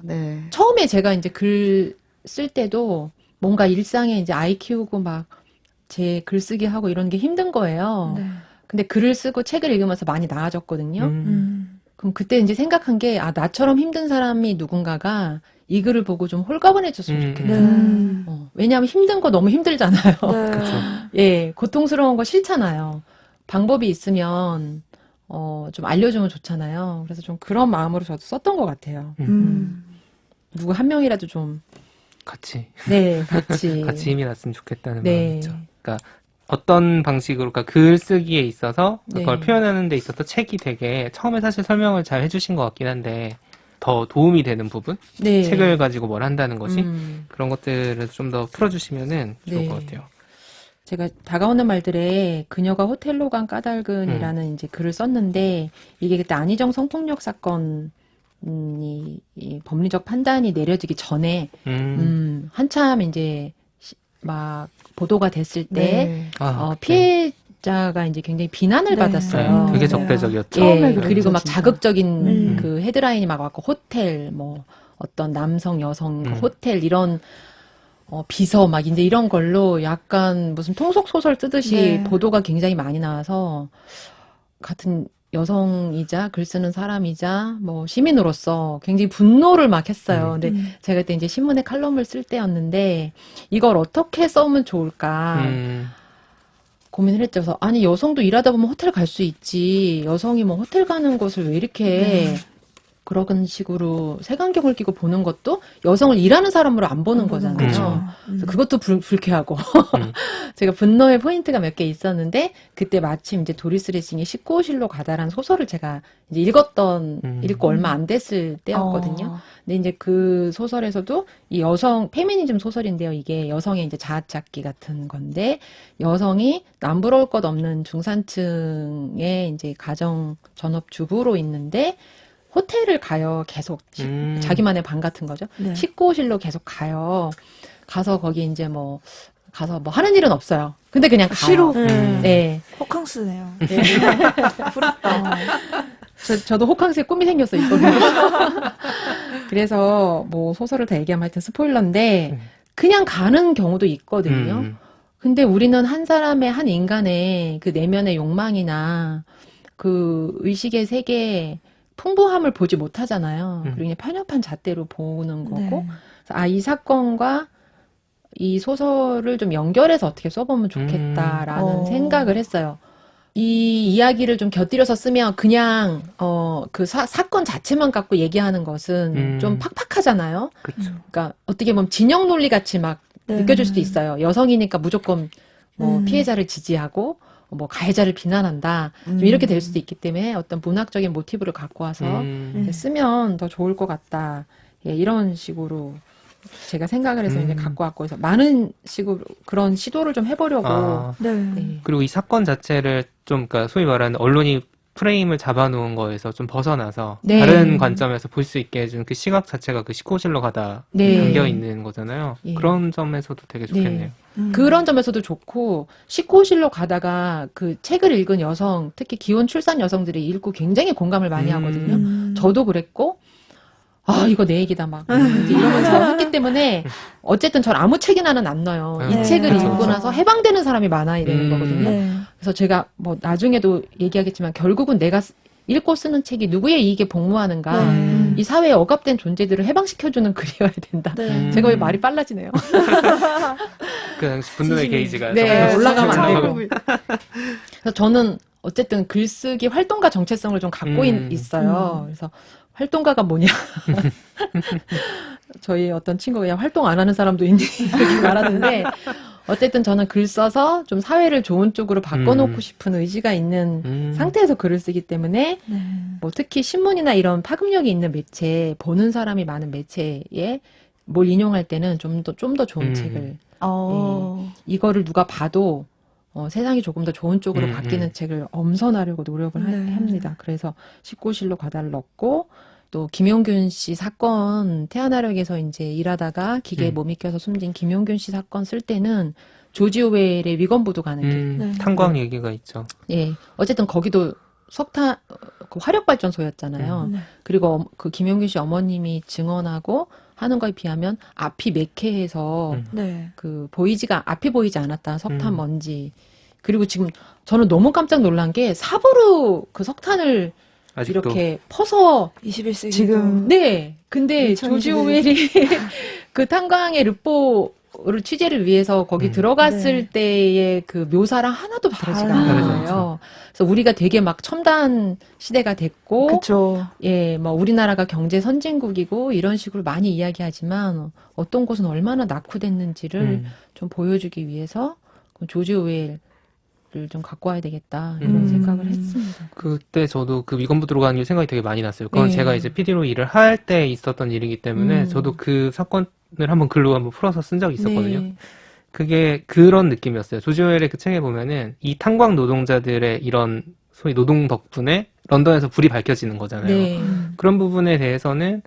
네. 처음에 제가 이제 글 쓸 때도 뭔가 일상에 이제 아이 키우고 막 제 글쓰기 하고 이런 게 힘든 거예요. 네. 근데 글을 쓰고 책을 읽으면서 많이 나아졌거든요. 그럼 그때 이제 생각한 게, 아, 나처럼 힘든 사람이 누군가가 이 글을 보고 좀 홀가분해졌으면 좋겠다. 네. 왜냐하면 힘든 거 너무 힘들잖아요. 그렇죠. 예, 고통스러운 거 싫잖아요. 방법이 있으면, 좀 알려주면 좋잖아요. 그래서 좀 그런 마음으로 저도 썼던 것 같아요. 누구 한 명이라도 좀, 같이 네, 같이. 같이 힘이 났으면 좋겠다는 네. 마음이죠. 그러니까 어떤 방식으로, 그러니까 글쓰기에 있어서 그걸 네. 표현하는 데 있어서 책이 되게 처음에 사실 설명을 잘 해주신 것 같긴 한데 더 도움이 되는 부분, 네. 책을 가지고 뭘 한다는 것이 그런 것들을 좀 더 풀어주시면은 좋을 네. 것 같아요. 제가 다가오는 말들에 그녀가 호텔로 간 까닭은이라는 이제 글을 썼는데, 이게 그때 안희정 성폭력 사건이 이 법리적 판단이 내려지기 전에 한참 이제 막 보도가 됐을 때 아, 피해자가 이제 굉장히 비난을 네. 받았어요. 되게 네. 적대적이었죠. 처음에 예, 그랬죠, 그리고 막 진짜. 자극적인 그 헤드라인이 막 왔고, 호텔 뭐 어떤 남성 여성 호텔 이런 비서 막 이제 이런 걸로 약간 무슨 통속 소설 쓰듯이 네. 보도가 굉장히 많이 나와서, 같은 여성이자 글 쓰는 사람이자 뭐 시민으로서 굉장히 분노를 막 했어요. 근데 제가 그때 이제 신문에 칼럼을 쓸 때였는데, 이걸 어떻게 써면 좋을까 고민을 했죠. 그래서 아니, 여성도 일하다 보면 호텔 갈 수 있지. 여성이 뭐 호텔 가는 것을 왜 이렇게 그런 식으로 색안경을 끼고 보는 것도 여성을 일하는 사람으로 안 보는 거잖아요. 그렇죠. 그래서 그것도 불쾌하고 제가 분노의 포인트가 몇 개 있었는데, 그때 마침 이제 도리스 레싱이 19호실로 가다라는 소설을 제가 이제 읽고 얼마 안 됐을 때였거든요. 근데 이제 그 소설에서도 이 여성 페미니즘 소설인데요. 이게 여성의 이제 자아찾기 같은 건데, 여성이 남부러울 것 없는 중산층의 이제 가정 전업 주부로 있는데 호텔을 가요. 계속 자기만의 방 같은 거죠. 네. 19호실로 계속 가요. 가서 거기 이제 뭐 가서 뭐 하는 일은 없어요. 근데 그냥 가요. 쉬러. 네. 호캉스네요. 부럽다. 저도 호캉스에 꿈이 생겼어요, 이거. 그래서 뭐 소설을 다 얘기하면 하여튼 스포일러인데, 그냥 가는 경우도 있거든요. 근데 우리는 한 사람의, 한 인간의 그 내면의 욕망이나 그 의식의 세계의 풍부함을 보지 못하잖아요. 그리고 그냥 편협한 잣대로 보는 거고. 그래서 이 사건과 이 소설을 좀 연결해서 어떻게 써보면 좋겠다라는 생각을 했어요. 이 이야기를 좀 곁들여서 쓰면 그냥 그 사건 자체만 갖고 얘기하는 것은 좀 팍팍하잖아요. 그렇죠. 그러니까 어떻게 보면 진영 논리 같이 막 느껴질 수도 있어요. 여성이니까 무조건 뭐 피해자를 지지하고 뭐 가해자를 비난한다. 좀 이렇게 될 수도 있기 때문에 어떤 문학적인 모티브를 갖고 와서 쓰면 더 좋을 것 같다. 예, 이런 식으로 제가 생각을 해서 이제 갖고 왔고, 해서 많은 식으로 그런 시도를 좀 해보려고. 네. 그리고 이 사건 자체를 좀, 그러니까 소위 말하는 언론이 프레임을 잡아놓은 거에서 좀 벗어나서 네. 다른 관점에서 볼 수 있게 해준 그 시각 자체가 그 19호실로 가다 네. 담겨 있는 거잖아요. 예. 그런 점에서도 되게 좋겠네요. 그런 점에서도 좋고, 19호실로 가다가 그 책을 읽은 여성, 특히 기혼 출산 여성들이 읽고 굉장히 공감을 많이 하거든요. 저도 그랬고, 아, 이거 내 얘기다, 막. 이제 이러면서 했기 때문에, 어쨌든 전 아무 책이나는 안 넣어요. 이 책을 그렇죠, 읽고 그렇죠. 나서 해방되는 사람이 많아야 되는 거거든요. 그래서 제가 뭐 나중에도 얘기하겠지만, 결국은 내가 읽고 쓰는 책이 누구의 이익에 복무하는가, 이 사회에 억압된 존재들을 해방시켜주는 글이어야 된다. 제가 왜 말이 빨라지네요. 그 분노의 게이지가 네, 좀 올라가면 안 올라가고. 되고. 그래서 저는 어쨌든 글쓰기 활동가 정체성을 좀 갖고 있어요. 그래서 활동가가 뭐냐. 저희 어떤 친구가 야, 활동 안 하는 사람도 있니? 이렇게 말하는데, 어쨌든 저는 글 써서 좀 사회를 좋은 쪽으로 바꿔놓고 싶은 의지가 있는 상태에서 글을 쓰기 때문에, 뭐 특히 신문이나 이런 파급력이 있는 매체, 보는 사람이 많은 매체에 뭘 인용할 때는 좀 더 좋은 책을, 이거를 누가 봐도 세상이 조금 더 좋은 쪽으로 바뀌는 책을 엄선하려고 노력을 합니다. 그래서 19호실로 가다를 넣고, 또 김용균 씨 사건, 태아나력에서 이제 일하다가 기계에 몸이 껴서 숨진 김용균 씨 사건 쓸 때는 조지 오웰의 위건부도 가는 길. 탄광 얘기가 있죠. 예, 어쨌든 거기도 석탄 그 화력발전소였잖아요. 네. 그리고 그 김용균 씨 어머님이 증언하고 하는 거에 비하면 앞이 매캐해서 네. 그 앞이 보이지 않았다. 석탄 음. 먼지. 그리고 지금 저는 너무 깜짝 놀란 게 삽으로 그 석탄을 아직도 이렇게 퍼서 21세기 지금 네. 근데 2021 조지 오웰이 그 탄광의 르포를 취재를 위해서 거기 들어갔을 네. 때의 그 묘사랑 하나도 다르지가 다르지 않아요. 않죠. 그래서 우리가 되게 막 첨단 시대가 됐고 그쵸. 예, 뭐 우리나라가 경제 선진국이고 이런 식으로 많이 이야기하지만 어떤 곳은 얼마나 낙후됐는지를 좀 보여주기 위해서 그 조지 오웰을 좀 갖고 와야 되겠다 이런 생각을 했습니다. 그때 저도 그 위건부 들어가는 일 생각이 되게 많이 났어요. 그건 네. 제가 이제 PD로 일을 할 때 있었던 일이기 때문에 저도 그 사건을 한번 글로 한번 풀어서 쓴 적이 있었거든요. 네. 그게 그런 느낌이었어요. 조지 오웰의 그 책에 보면은 이 탄광 노동자들의 이런 소위 노동 덕분에 런던에서 불이 밝혀지는 거잖아요. 네. 그런 부분에 대해서는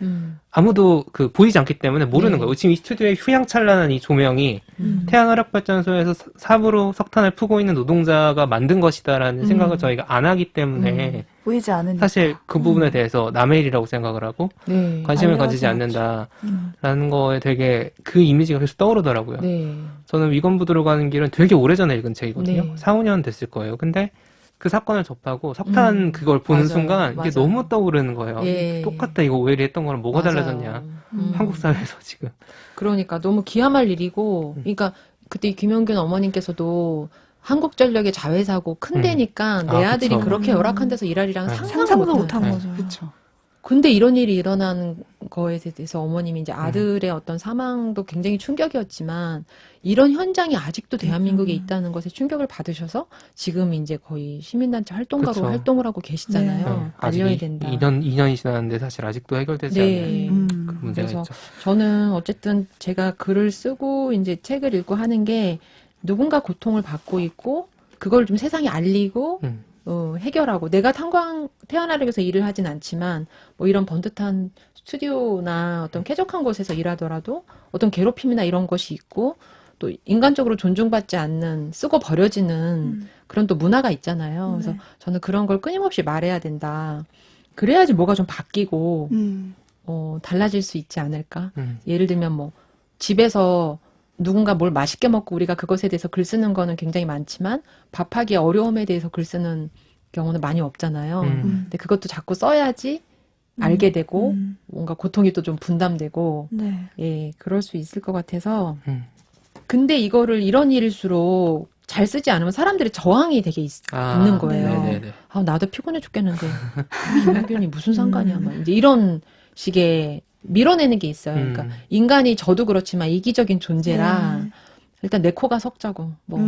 아무도 그 보이지 않기 때문에 모르는 네. 거예요. 지금 이 스튜디오에 휘황찬란한 이 조명이 태양 화력발전소에서 삽으로 석탄을 푸고 있는 노동자가 만든 것이다라는 생각을 저희가 안 하기 때문에 보이지 않으니까. 사실 그 부분에 대해서 남의 일이라고 생각을 하고 네. 관심을 알려하지 가지지 않는다라는 거에 되게 그 이미지가 계속 떠오르더라고요. 네. 저는 위건부 들어가는 길은 되게 오래전에 읽은 책이거든요. 네. 4, 5년 됐을 거예요. 근데 그 사건을 접하고 석탄 그걸 보는 맞아요. 순간 이게 맞아요. 너무 떠오르는 거예요. 예. 똑같다 이거 오웰이 했던 거랑 뭐가 맞아요. 달라졌냐. 음. 한국 사회에서 지금. 그러니까 너무 기함할 일이고, 그러니까 그때 김용균 어머님께서도 한국전력의 자회사고 큰 데니까 내 아, 아들이 그쵸. 그렇게 열악한 데서 일하리랑 네. 상상도 못한 네. 거죠. 그쵸. 근데 이런 일이 일어난 거에 대해서 어머님이 이제 아들의 어떤 사망도 굉장히 충격이었지만 이런 현장이 아직도 대한민국에 있다는 것에 충격을 받으셔서 지금 이제 거의 시민단체 활동가로 그쵸. 활동을 하고 계시잖아요. 네. 아직 알려야 된다. 2년이 지났는데 사실 아직도 해결되지 네. 않는 그런 문제가 그래서 있죠. 저는 어쨌든 제가 글을 쓰고 이제 책을 읽고 하는 게 누군가 고통을 받고 있고 그걸 좀 세상에 알리고 해결하고 내가 태어나기 위해서 일을 하진 않지만 뭐 이런 번듯한 스튜디오나 어떤 쾌적한 곳에서 일하더라도 어떤 괴롭힘이나 이런 것이 있고 또 인간적으로 존중받지 않는 쓰고 버려지는 그런 또 문화가 있잖아요. 그래서 저는 그런 걸 끊임없이 말해야 된다. 그래야지 뭐가 좀 바뀌고 달라질 수 있지 않을까. 예를 들면 뭐 집에서 누군가 뭘 맛있게 먹고 우리가 그것에 대해서 글 쓰는 거는 굉장히 많지만 밥하기 어려움에 대해서 글 쓰는 경우는 많이 없잖아요. 근데 그것도 자꾸 써야지 알게 되고 뭔가 고통이 또 좀 분담되고 네. 예, 그럴 수 있을 것 같아서 근데 이거를 이런 일일수록 잘 쓰지 않으면 사람들의 저항이 되게 있는 거예요. 네네네. 아, 나도 피곤해 죽겠는데 김용균이 무슨 상관이야 막 이제 이런 식의 밀어내는 게 있어요. 그러니까 인간이 저도 그렇지만 이기적인 존재라 일단 내 코가 석자고 뭐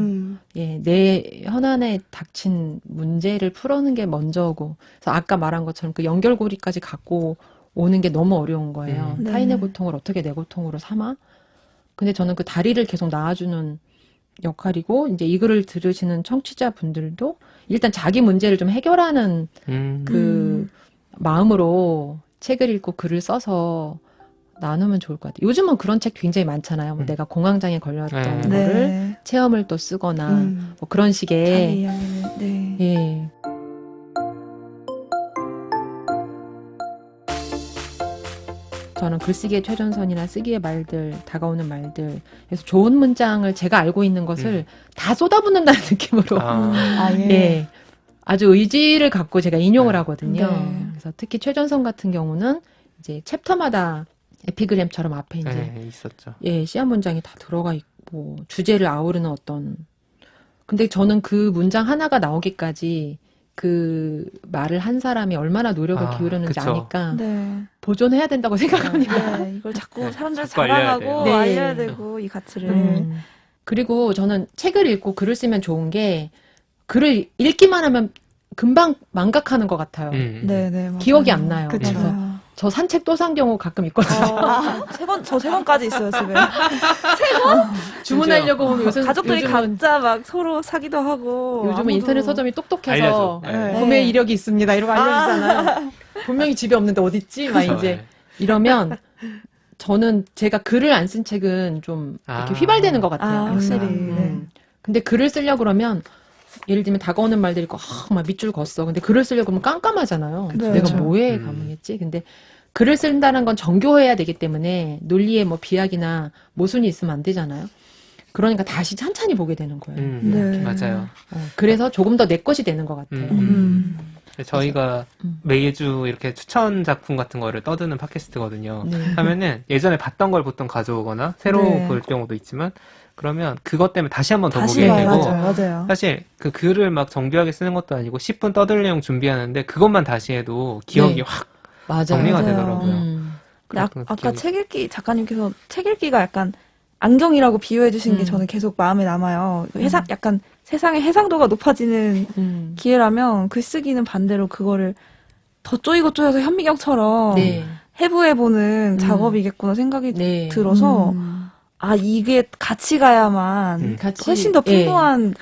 예, 내 현안에 닥친 문제를 풀어는 게 먼저고 그래서 아까 말한 것처럼 그 연결고리까지 갖고 오는 게 너무 어려운 거예요. 네. 타인의 고통을 어떻게 내 고통으로 삼아? 근데 저는 그 다리를 계속 놔주는 역할이고 이제 이 글을 들으시는 청취자분들도 일단 자기 문제를 좀 해결하는 그 마음으로 책을 읽고 글을 써서 나누면 좋을 것 같아요. 요즘은 그런 책 굉장히 많잖아요. 뭐 내가 공황장애 걸렸던 네. 거를 네. 체험을 또 쓰거나 뭐 그런 자기 식의 이야기를. 네. 예. 저는 글쓰기의 최전선이나 쓰기의 말들, 다가오는 말들, 그래서 좋은 문장을 제가 알고 있는 것을 다 쏟아붓는다는 느낌으로 예. 아주 의지를 갖고 제가 인용을 하거든요. 네. 그래서 특히 최전선 같은 경우는 이제 챕터마다 에피그램처럼 앞에 이제 네, 있었죠. 예, 시한 문장이 다 들어가 있고 주제를 아우르는 어떤 근데 저는 그 문장 하나가 나오기까지 그 말을 한 사람이 얼마나 노력을 기울였는지 그쵸. 아니까 네. 보존해야 된다고 생각합니다. 네. 이걸 자꾸 사람들 자꾸 알려야 자랑하고 돼요. 네. 알려야 되고 이 가치를. 그리고 저는 책을 읽고 글을 쓰면 좋은 게 글을 읽기만 하면 금방 망각하는 것 같아요. 네, 네. 맞아요. 기억이 안 나요. 그쵸. 그래서 저 산책 또 산 경우 가끔 있거든요. 저 세 번까지 있어요, 집에. 주문하려고 보면 가족들이 요즘은, 각자 막 서로 사기도 하고. 요즘은 아무도- 인터넷 서점이 똑똑해서 알려줘. 네. 구매 이력이 있습니다. 이러고 알려주잖아요. 분명히 집에 없는데 어딨지? 막 그쵸, 이제 네. 이러면 저는 제가 글을 안 쓴 책은 좀 이렇게 휘발되는 것 같아요. 아, 확실히. 약간. 네. 근데 글을 쓰려고 그러면 예를 들면 다가오는 말들이 있고 막 밑줄 걷어. 근데 글을 쓰려고 하면 깜깜하잖아요. 그쵸. 내가 그쵸. 뭐에 감흥했지? 근데 글을 쓴다는 건 정교해야 되기 때문에 논리에 뭐 비약이나 모순이 있으면 안 되잖아요. 그러니까 다시 찬찬히 보게 되는 거예요. 네. 맞아요. 그래서 조금 더 내 것이 되는 것 같아요. 저희가 매주 이렇게 추천 작품 같은 거를 떠드는 팟캐스트거든요. 네. 하면은 예전에 봤던 걸 보통 가져오거나 새로 네. 볼 경우도 있지만 그러면 그것 때문에 다시 한 번 더 다시 보게 봐요. 되고 맞아요. 사실 그 글을 막 정교하게 쓰는 것도 아니고 10분 떠들 내용 준비하는데 그것만 다시 해도 기억이 네. 확 맞아요. 정리가 맞아요. 되더라고요. 근데 그랬던 아까 기억이- 책 읽기 작가님께서 책 읽기가 약간 안경이라고 비유해 주신 게 음. 저는 계속 마음에 남아요. 약간 세상의 해상도가 높아지는 기회라면 글쓰기는 반대로 그거를 더 쪼이고 쪼여서 현미경처럼 네. 해부해보는 작업이겠구나 생각이 네. 들어서 아 이게 같이 가야만 같이, 훨씬 더 예. 풍부한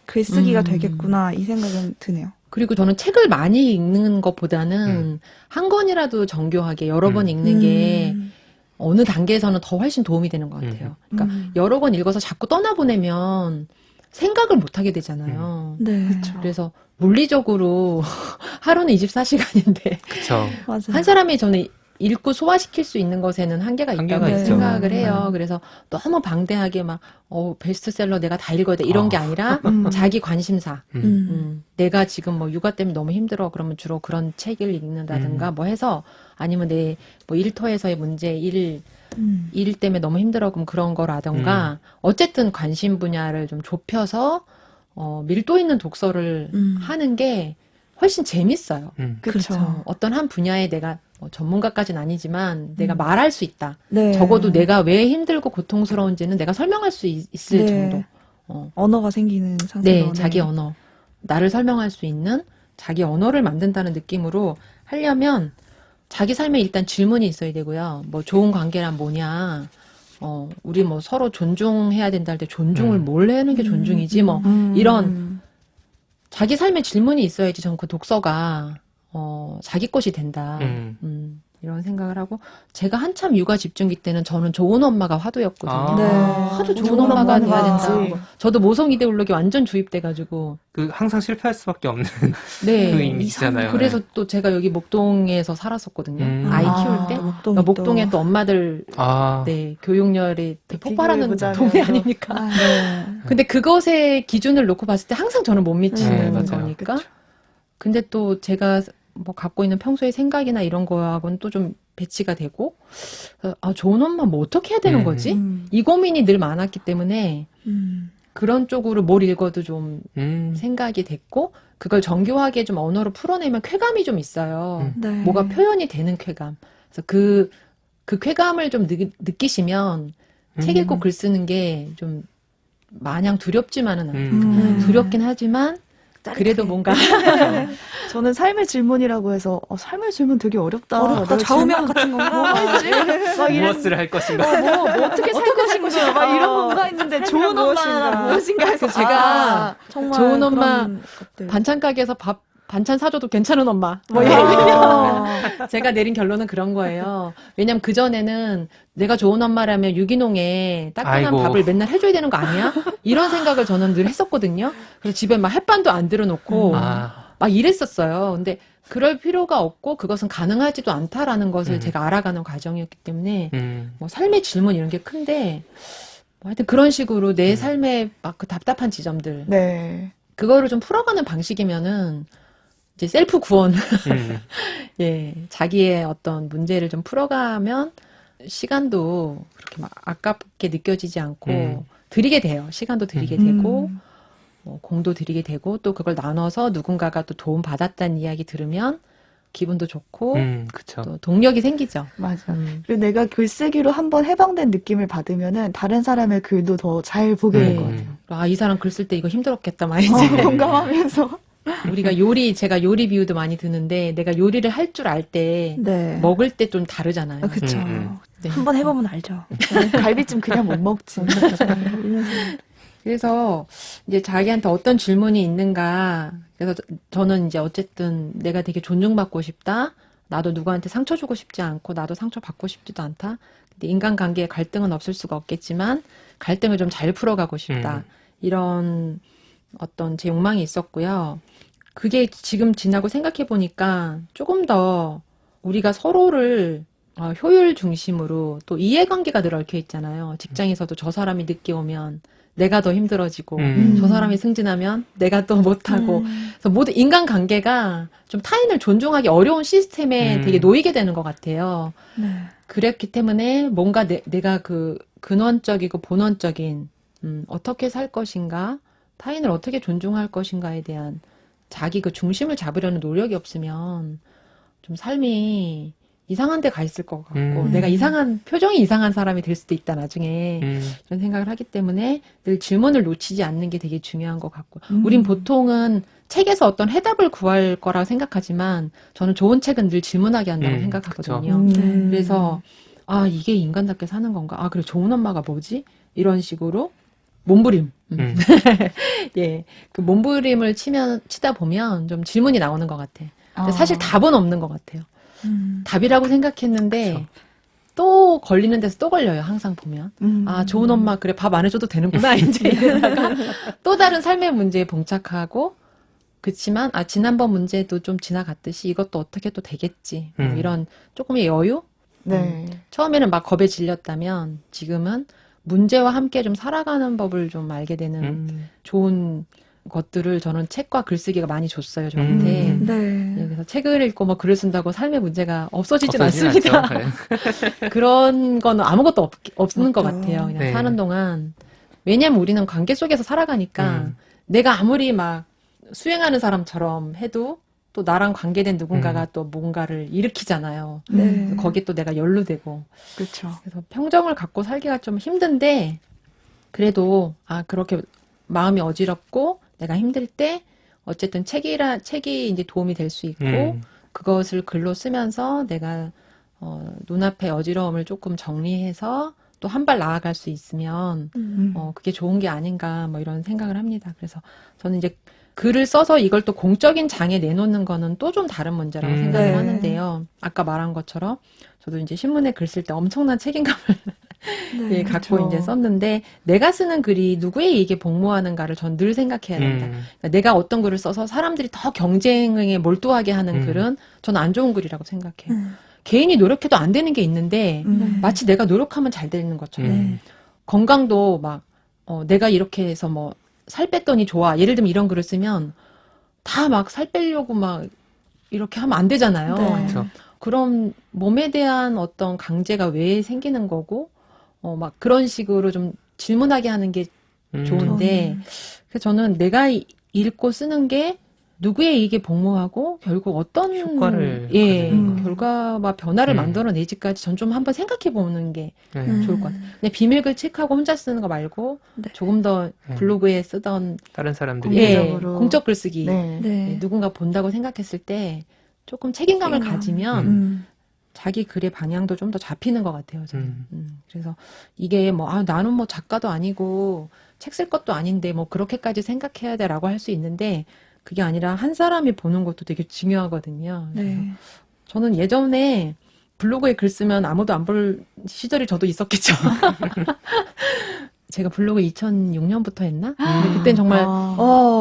글쓰기가 음. 되겠구나 이 생각은 드네요. 그리고 저는 책을 많이 읽는 것보다는 한 권이라도 정교하게 여러 번 읽는 게 어느 단계에서는 더 훨씬 도움이 되는 것 같아요. 그러니까 여러 권 읽어서 자꾸 떠나보내면 생각을 못 하게 되잖아요. 네, 그래서 물리적으로 하루는 24시간인데 그쵸. 맞아요. 한 사람이 저는 읽고 소화시킬 수 있는 것에는 한계가 있다고 있죠. 생각을 네. 해요. 그래서 너무 방대하게 막 베스트셀러 내가 다 읽어야 돼 이런 게 아니라 자기 관심사. 내가 지금 뭐 육아 때문에 너무 힘들어 그러면 주로 그런 책을 읽는다든가 뭐 해서 아니면 내 뭐 일터에서의 문제 일 때문에 너무 힘들어 그럼 그런 거라던가 어쨌든 관심 분야를 좀 좁혀서 밀도 있는 독서를 하는 게 훨씬 재밌어요. 그렇죠. 어떤 한 분야에 내가 뭐 전문가까지는 아니지만 내가 말할 수 있다. 네. 적어도 내가 왜 힘들고 고통스러운지는 내가 설명할 수 있을 네. 정도. 언어가 생기는 상태로. 네, 자기 언어. 나를 설명할 수 있는 자기 언어를 만든다는 느낌으로 하려면 자기 삶에 일단 질문이 있어야 되고요. 뭐 좋은 관계란 뭐냐. 우리 뭐 서로 존중해야 된다 할 때 존중을 뭘 하는 게 존중이지 뭐 이런 자기 삶에 질문이 있어야지 전 그 독서가 자기 것이 된다. 이런 생각을 하고 제가 한참 육아 집중기 때는 저는 좋은 엄마가 화두였거든요. 아. 네. 하도 좋은 좋은 엄마가 엄마는 돼야 와야지. 된다. 저도 모성 이데올로기 완전 주입돼가지고 그 항상 실패할 수밖에 없는 네. 그 이미지잖아요. 그래서 또 제가 여기 목동에서 살았었거든요. 아이 키울 때. 목동이 그러니까 목동에 또 엄마들 아, 네, 교육열이 폭발하는 비교해보자면 동네 아닙니까? 네. 근데 그것의 기준을 놓고 봤을 때 항상 저는 못 네, 미치는 맞아요. 거니까. 근데 또 제가 뭐 갖고 있는 평소의 생각이나 이런 거하고는 또 좀 배치가 되고, 좋은 엄마 뭐 어떻게 해야 되는 거지? 이 고민이 늘 많았기 때문에 그런 쪽으로 뭘 읽어도 좀 생각이 됐고, 그걸 정교하게 좀 언어로 풀어내면 쾌감이 좀 있어요. 네. 뭐가 표현이 되는 쾌감. 그래서 그 쾌감을 좀 느끼시면 책 읽고 글 쓰는 게 좀 마냥 두렵지만은 않아요. 두렵긴 하지만 그래도 뭔가 저는 삶의 질문이라고 해서 삶의 질문 되게 어렵다. 어렵다. 내가 좌우명 같은 건가? 막 이런 무엇을 할 것인가? 뭐 어떻게 살 것인가 막 이런 건가 했는데 좋은 엄마가 무엇인가 해서 제가 정말 좋은 엄마 그런 것들. 반찬 가게에서 반찬 사줘도 괜찮은 엄마. 뭐 아. 예를 들면 제가 내린 결론은 그런 거예요. 왜냐면 그 전에는 내가 좋은 엄마라면 유기농에 따끈한 아이고. 밥을 맨날 해줘야 되는 거 아니야? 이런 생각을 저는 늘 했었거든요. 그래서 집에 막 햇반도 안 들여놓고 막 이랬었어요. 근데 그럴 필요가 없고 그것은 가능하지도 않다라는 것을 제가 알아가는 과정이었기 때문에 뭐 삶의 질문 이런 게 큰데 뭐 하여튼 그런 식으로 내 삶의 막 그 답답한 지점들 네. 그거를 좀 풀어가는 방식이면은 이제 셀프 구원 예 자기의 어떤 문제를 좀 풀어가면 시간도 그렇게 막 아깝게 느껴지지 않고 들이게 돼요. 시간도 들이게 되고 뭐 공도 들이게 되고 또 그걸 나눠서 누군가가 또 도움 받았다는 이야기 들으면 기분도 좋고 그쵸. 또 동력이 생기죠. 맞아. 그리고 내가 글쓰기로 한번 해방된 느낌을 받으면은 다른 사람의 글도 더 잘 보게 될 것 같아요. 아, 이 사람 글 쓸 때 이거 힘들었겠다, 막 이제. 공감하면서. 우리가 제가 요리 비유도 많이 드는데, 내가 요리를 할 줄 알 때, 네. 먹을 때 좀 다르잖아요. 그쵸. 네. 한번 해보면 알죠. 갈비찜 그냥 못 먹지. 그래서 이제 자기한테 어떤 질문이 있는가. 그래서 저는 이제 어쨌든 내가 되게 존중받고 싶다. 나도 누구한테 상처 주고 싶지 않고 나도 상처 받고 싶지도 않다. 근데 인간관계에 갈등은 없을 수가 없겠지만 갈등을 좀 잘 풀어가고 싶다. 이런 어떤 제 욕망이 있었고요. 그게 지금 지나고 생각해 보니까 조금 더 우리가 서로를 효율 중심으로 또 이해관계가 늘 얽혀 있잖아요. 직장에서도 저 사람이 늦게 오면 내가 더 힘들어지고 저 사람이 승진하면 내가 또 못하고 그래서 모든 인간관계가 좀 타인을 존중하기 어려운 시스템에 되게 놓이게 되는 것 같아요. 네. 그랬기 때문에 뭔가 내가 그 근원적이고 본원적인 어떻게 살 것인가, 타인을 어떻게 존중할 것인가에 대한 자기 그 중심을 잡으려는 노력이 없으면 좀 삶이 이상한 데 가 있을 것 같고 내가 표정이 이상한 사람이 될 수도 있다 나중에 이런 생각을 하기 때문에 늘 질문을 놓치지 않는 게 되게 중요한 것 같고 우린 보통은 책에서 어떤 해답을 구할 거라고 생각하지만 저는 좋은 책은 늘 질문하게 한다고 생각하거든요. 그래서 이게 인간답게 사는 건가? 그래 좋은 엄마가 뭐지? 이런 식으로 몸부림. 예, 그 몸부림을 치다 보면 좀 질문이 나오는 것 같아. 근데 사실 답은 없는 것 같아요. 답이라고 생각했는데 그쵸. 또 걸리는 데서 또 걸려요. 항상 보면 좋은 엄마 그래 밥 안 해줘도 되는구나 이제 이러다가 또 다른 삶의 문제에 봉착하고 그치만 지난번 문제도 좀 지나갔듯이 이것도 어떻게 또 되겠지 뭐 이런 조금의 여유 네. 처음에는 막 겁에 질렸다면 지금은 문제와 함께 좀 살아가는 법을 좀 알게 되는 좋은 것들을 저는 책과 글쓰기가 많이 줬어요, 저한테. 네. 그래서 책을 읽고 뭐 글을 쓴다고 삶의 문제가 없어지진 없어지진 않습니다. 않죠. 네. 그런 거는 아무것도 없는 것 없죠. 같아요. 그냥 네. 사는 동안. 왜냐면 우리는 관계 속에서 살아가니까 내가 아무리 막 수행하는 사람처럼 해도 또 나랑 관계된 누군가가 또 뭔가를 일으키잖아요. 네. 거기에 또 내가 연루되고. 그렇죠. 그래서 평정을 갖고 살기가 좀 힘든데 그래도 그렇게 마음이 어지럽고 내가 힘들 때 어쨌든 책이 이제 도움이 될 수 있고 그것을 글로 쓰면서 내가 눈앞의 어지러움을 조금 정리해서 또 한 발 나아갈 수 있으면 그게 좋은 게 아닌가 뭐 이런 생각을 합니다. 그래서 저는 이제 글을 써서 이걸 또 공적인 장에 내놓는 거는 또 좀 다른 문제라고 생각을 네. 하는데요. 아까 말한 것처럼 저도 이제 신문에 글 쓸 때 엄청난 책임감을 네. 예, 갖고 그렇죠. 이제 썼는데 내가 쓰는 글이 누구의 이익에 복무하는가를 전 늘 생각해야 된다. 그러니까 내가 어떤 글을 써서 사람들이 더 경쟁에 몰두하게 하는 글은 저는 안 좋은 글이라고 생각해요. 개인이 노력해도 안 되는 게 있는데 마치 내가 노력하면 잘 되는 것처럼 건강도 막 내가 이렇게 해서 뭐 살 뺐더니 좋아. 예를 들면 이런 글을 쓰면 다 막 살 빼려고 막 이렇게 하면 안 되잖아요. 네. 그렇죠. 그럼 몸에 대한 어떤 강제가 왜 생기는 거고 막 그런 식으로 좀 질문하게 하는 게 좋은데 그래서 저는 내가 읽고 쓰는 게 누구의 이익에 복무하고 결국 어떤 효과를 가지는 거. 결과와 변화를 만들어내지까지 전 좀 한번 생각해 보는 게 네. 좋을 것 같아요. 그냥 비밀글 책하고 혼자 쓰는 거 말고 네. 조금 더 네. 블로그에 쓰던 다른 사람들이 공개적으로. 공적 글쓰기 네. 네. 누군가 본다고 생각했을 때 조금 책임감을 책임감. 가지면 자기 글의 방향도 좀 더 잡히는 것 같아요. 저는. 그래서 이게 뭐 나는 뭐 작가도 아니고 책 쓸 것도 아닌데 뭐 그렇게까지 생각해야 돼라고 할 수 있는데 그게 아니라 한 사람이 보는 것도 되게 중요하거든요. 그래서 네. 저는 예전에 블로그에 글 쓰면 아무도 안 볼 시절이 저도 있었겠죠. 제가 블로그 2006년부터 했나? 근데 그땐 정말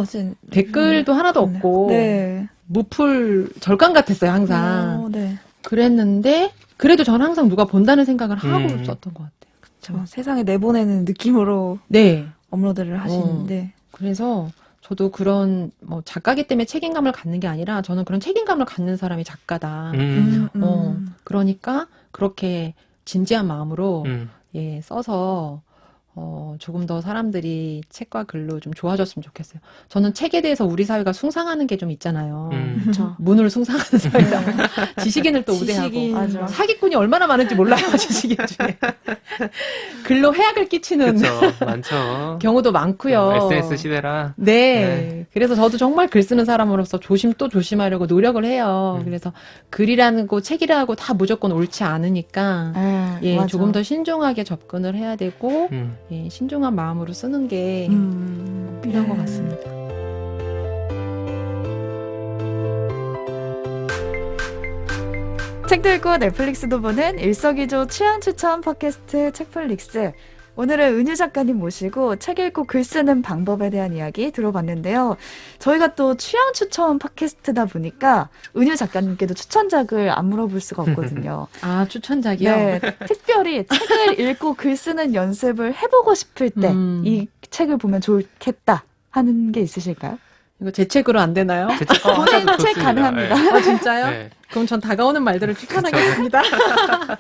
진짜. 댓글도 하나도 없고 네. 무풀 절간 같았어요, 항상. 네. 그랬는데 그래도 저는 항상 누가 본다는 생각을 하고 썼던 것 같아요. 저 세상에 내보내는 느낌으로 네. 업로드를 하시는데. 그래서 저도 그런 뭐 작가기 때문에 책임감을 갖는 게 아니라 저는 그런 책임감을 갖는 사람이 작가다. 그러니까 그렇게 진지한 마음으로 예, 써서 조금 더 사람들이 책과 글로 좀 좋아졌으면 좋겠어요. 저는 책에 대해서 우리 사회가 숭상하는 게 좀 있잖아요. 그렇죠. 문을 숭상하는 사회다. 지식인을 또 우대하고. 지식인. 맞아. 사기꾼이 얼마나 많은지 몰라요, 지식인 중에. 글로 해악을 끼치는 그렇죠. 많죠. 경우도 많고요. SNS 시대라. 네. 네. 그래서 저도 정말 글 쓰는 사람으로서 또 조심하려고 노력을 해요. 그래서 글이라는 거, 책이라고 다 무조건 옳지 않으니까, 네, 예, 맞아. 조금 더 신중하게 접근을 해야 되고, 음. 예, 신중한 마음으로 쓰는 게 필요한 것 같습니다. 책도 읽고 넷플릭스도 보는 일석이조 취향 추천 팟캐스트 책플릭스. 오늘은 은유 작가님 모시고 책 읽고 글 쓰는 방법에 대한 이야기 들어봤는데요. 저희가 또 취향 추천 팟캐스트다 보니까 은유 작가님께도 추천작을 안 물어볼 수가 없거든요. 아, 추천작이요? 네, 특별히 책을 읽고 글 쓰는 연습을 해보고 싶을 때 이 책을 보면 좋겠다 하는 게 있으실까요? 이거 제 책으로 안 되나요? 제 책, 본인 하셔도 책 좋습니다. 가능합니다. 네. 아, 진짜요? 네. 그럼 전 다가오는 말들을 추천하겠습니다.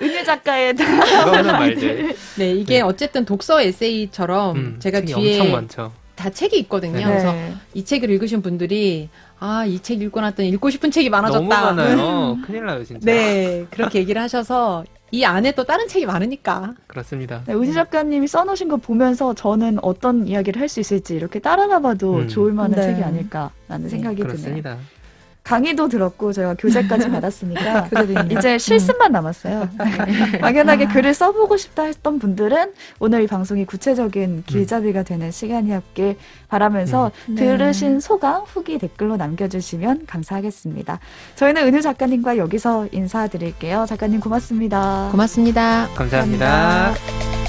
은유 작가의 그거는 말들. 네, 이게 어쨌든 독서 에세이처럼 제가 책이 뒤에 엄청 많죠. 다 책이 있거든요. 네. 그래서 이 책을 읽으신 분들이 아, 이 책 읽고 났더니 읽고 싶은 책이 많아졌다. 너무 많아요. 큰일 나요, 진짜. 네, 그렇게 얘기를 하셔서 이 안에 또 다른 책이 많으니까. 그렇습니다. 네, 은유 작가님이 써놓으신 거 보면서 저는 어떤 이야기를 할 수 있을지 이렇게 따라가봐도 좋을 만한 네. 책이 아닐까라는 생각이 드네요. 그렇습니다. 강의도 들었고 저희가 교재까지 받았으니까 그래도 이제 실습만 남았어요. 막연하게 글을 써보고 싶다 했던 분들은 오늘 이 방송이 구체적인 길잡이가 되는 시간이었길 바라면서 네. 들으신 소감, 후기 댓글로 남겨주시면 감사하겠습니다. 저희는 은유 작가님과 여기서 인사드릴게요. 작가님 고맙습니다. 고맙습니다. 감사합니다.